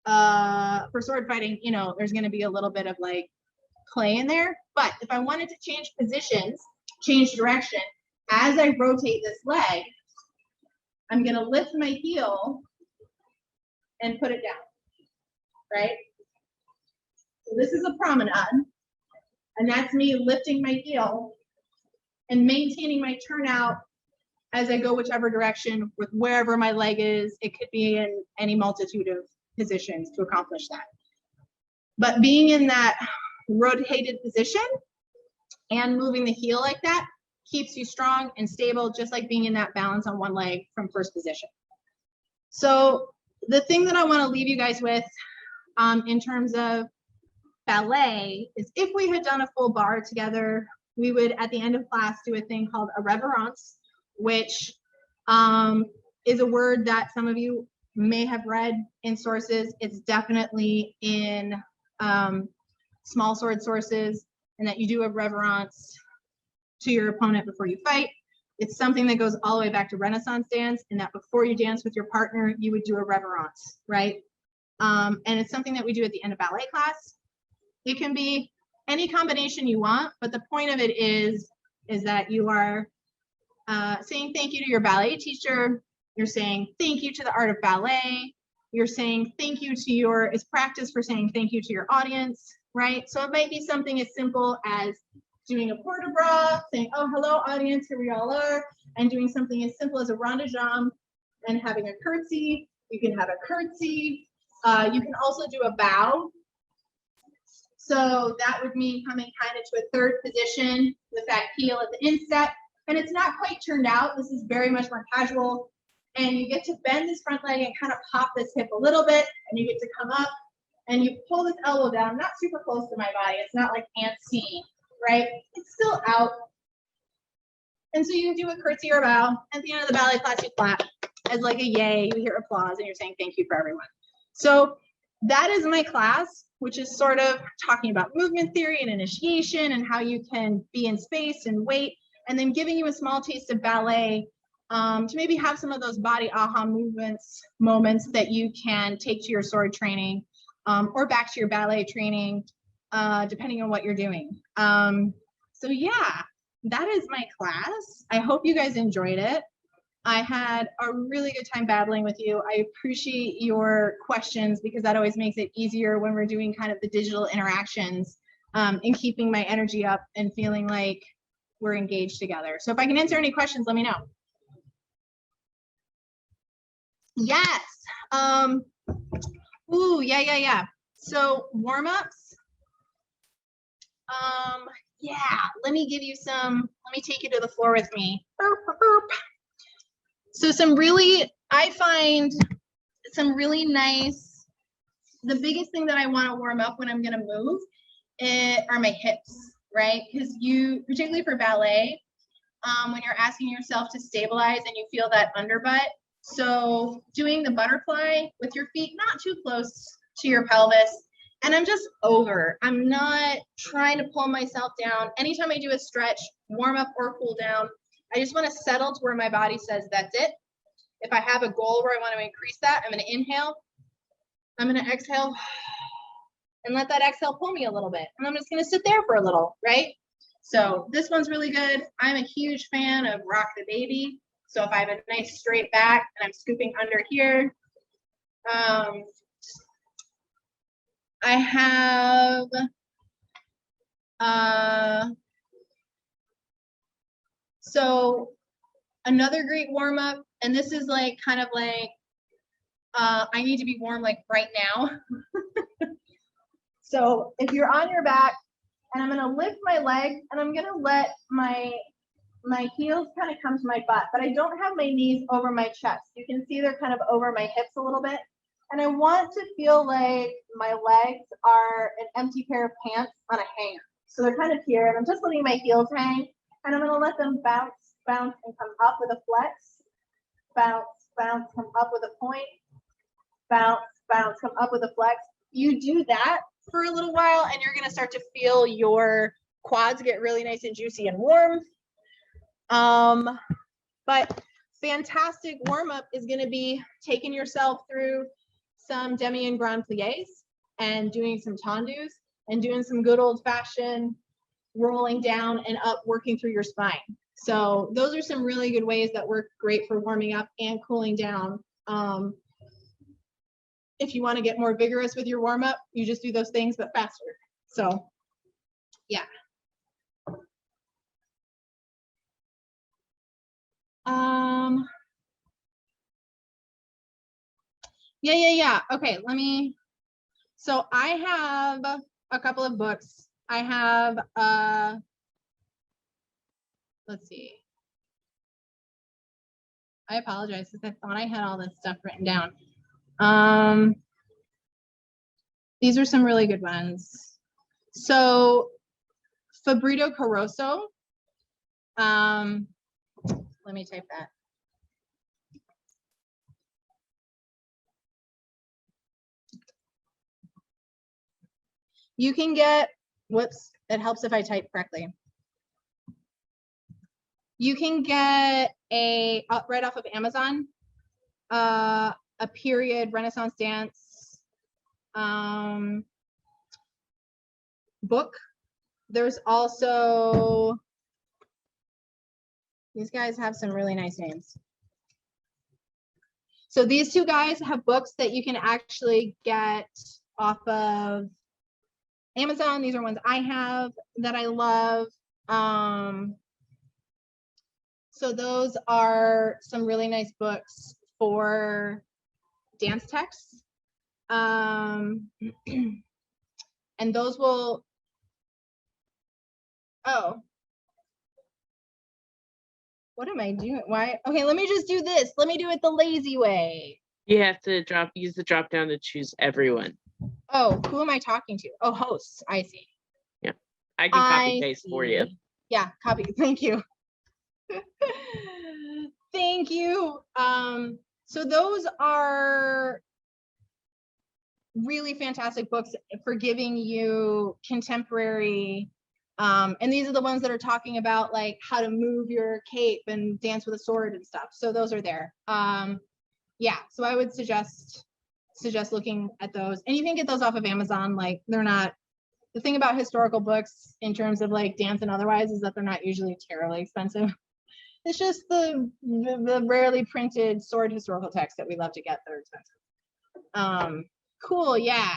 For sword fighting, you know, there's going to be a little bit of like play in there. But if I wanted to change positions, change direction, as I rotate this leg, I'm going to lift my heel and put it down. Right? So this is a promenade, and that's me lifting my heel and maintaining my turnout as I go whichever direction with wherever my leg is. It could be in any multitude of positions to accomplish that. But being in that rotated position and moving the heel like that keeps you strong and stable, just like being in that balance on one leg from first position. So the thing that I want to leave you guys with in terms of ballet is if we had done a full bar together, we would at the end of class do a thing called a reverence, which is a word that some of you may have read in sources. It's definitely in small sword sources, and that you do a reverence to your opponent before you fight. It's something that goes all the way back to Renaissance dance, and that before you dance with your partner, you would do a reverence, right? And it's something that we do at the end of ballet class. It can be any combination you want, but the point of it is that you are saying thank you to your ballet teacher. You're saying thank you to the art of ballet. You're saying thank you to your, it's practice for saying thank you to your audience, right? So it might be something as simple as doing a port de bras, saying, oh, hello, audience, here we all are, and doing something as simple as a Rhonda Jean and having a curtsy. You can have a curtsy. You can also do a bow. So that would mean coming kind of to a third position with that heel at the instep. And it's not quite turned out. This is very much more casual. And you get to bend this front leg and kind of pop this hip a little bit. And you get to come up and you pull this elbow down, not super close to my body. It's not like Aunt C, right? It's still out. And so you do a curtsy or a bow. At the end of the ballet class, you clap as like a yay. You hear applause and you're saying thank you for everyone. So that is my class, which is sort of talking about movement theory and initiation and how you can be in space and wait, and then giving you a small taste of ballet to maybe have some of those body aha moments that you can take to your sword training or back to your ballet training, depending on what you're doing. So yeah, that is my class. I hope you guys enjoyed it. I had a really good time battling with you. I appreciate your questions because that always makes it easier when we're doing kind of the digital interactions and keeping my energy up and feeling like we're engaged together. So if I can answer any questions, let me know. Yes. Ooh, yeah. So warm-ups. Yeah, let me give you some, let me take you to the floor with me. Burp, burp, burp. So I find some really nice, the biggest thing that I want to warm up when I'm going to move are my hips, right? Because you, particularly for ballet, when you're asking yourself to stabilize and you feel that underbutt. So doing the butterfly with your feet not too close to your pelvis. And I'm just over. I'm not trying to pull myself down. Anytime I do a stretch, warm up or cool down, I just want to settle to where my body says that's it. If I have a goal where I want to increase that, I'm going to inhale. I'm going to exhale and let that exhale pull me a little bit. And I'm just going to sit there for a little, right? So this one's really good. I'm a huge fan of Rock the Baby. So if I have a nice straight back and I'm scooping under here, I have so another great warm up, and this is like kind of like I need to be warm like right now. So if you're on your back, and I'm gonna lift my leg, and I'm gonna let my heels kind of come to my butt, but I don't have my knees over my chest. You can see they're kind of over my hips a little bit. And I want to feel like my legs are an empty pair of pants on a hanger. So they're kind of here, and I'm just letting my heels hang, and I'm gonna let them bounce, and come up with a flex, bounce, come up with a point, bounce, come up with a flex. You do that for a little while, and you're gonna start to feel your quads get really nice and juicy and warm. But fantastic warm-up is gonna be taking yourself through some demi and grand plies and doing some tendus and doing some good old-fashioned rolling down and up, working through your spine. So those are some really good ways that work great for warming up and cooling down. If you want to get more vigorous with your warm-up, you just do those things but faster. So yeah. Yeah. Okay, so I have a couple of books. I have, let's see. I apologize because I thought I had all this stuff written down. These are some really good ones. So Fabrito Caroso, let me type that. You can get, whoops, it helps if I type correctly. You can get right off of Amazon, a period Renaissance dance book. There's also, these guys have some really nice names. So these two guys have books that you can actually get off of Amazon. These are ones I have that I love. So those are some really nice books for dance texts. And those will, oh, what am I doing? Why? Okay, let me just do this. Let me do it the lazy way. You have to use the drop down to choose everyone. Oh, who am I talking to? Oh, hosts. I see. Yeah, I can copy paste for you. Yeah, copy. Thank you. Thank you. So those are really fantastic books for giving you contemporary, and these are the ones that are talking about like how to move your cape and dance with a sword and stuff. So those are there. Yeah, so I would suggest looking at those, and you can get those off of Amazon. Like, they're not, the thing about historical books in terms of like dance and otherwise is that they're not usually terribly expensive. It's just the rarely printed sword historical texts that we love to get that are expensive. Cool, yeah.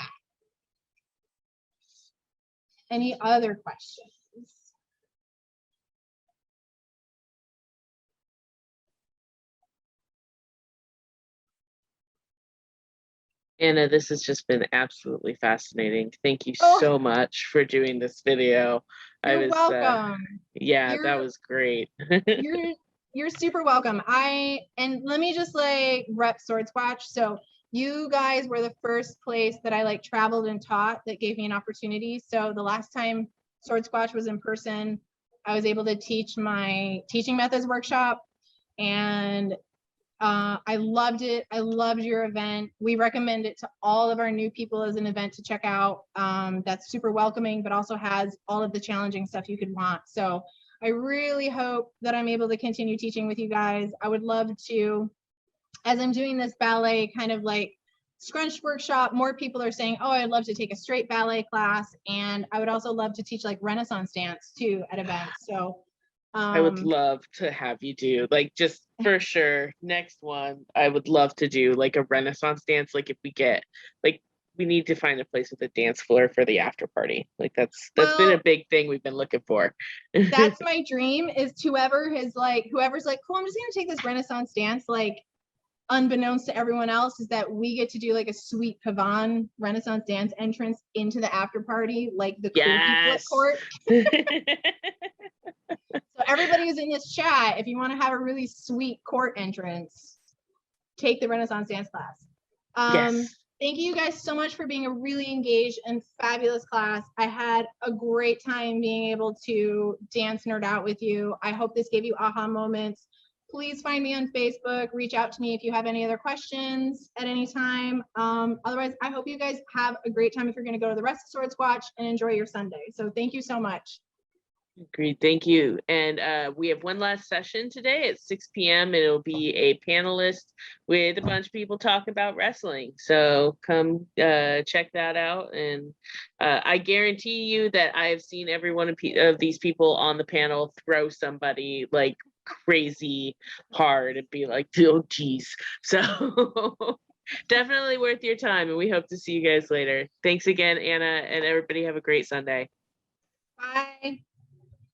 Any other questions? Anna, this has just been absolutely fascinating. Thank you so much for doing this video. You're welcome. Yeah, that was great. You're super welcome. And let me just like rep Swordsquatch. So you guys were the first place that I like traveled and taught that gave me an opportunity. So the last time Swordsquatch was in person, I was able to teach my teaching methods workshop, and I loved it. I loved your event. We recommend it to all of our new people as an event to check out. That's super welcoming, but also has all of the challenging stuff you could want. So I really hope that I'm able to continue teaching with you guys. I would love to, as I'm doing this ballet kind of like scrunch workshop, more people are saying, oh, I'd love to take a straight ballet class. And I would also love to teach like Renaissance dance too at events. So I would love to have you do, like, just for sure, next one, I would love to do like a Renaissance dance. Like, if we get, like, we need to find a place with a dance floor for the after party. Like, that's been a big thing we've been looking for. That's my dream, is whoever's like, cool, I'm just gonna take this Renaissance dance, like, unbeknownst to everyone else, is that we get to do like a sweet pavane Renaissance dance entrance into the after party, like the yes. court. So everybody who's in this chat, if you want to have a really sweet court entrance, take the Renaissance dance class. Yes. Thank you guys so much for being a really engaged and fabulous class. I had a great time being able to dance nerd out with you. I hope this gave you aha moments. Please find me on Facebook. Reach out to me if you have any other questions at any time. Otherwise, I hope you guys have a great time if you're going to go to the rest of Swordsquatch, and enjoy your Sunday. So thank you so much. Agreed. Thank you. And we have one last session today at 6 p.m. It'll be a panelist with a bunch of people talking about wrestling. So come check that out. And I guarantee you that I have seen every one of these people on the panel throw somebody like crazy hard and be like, oh, geez. So definitely worth your time. And we hope to see you guys later. Thanks again, Anna, and everybody have a great Sunday. Bye.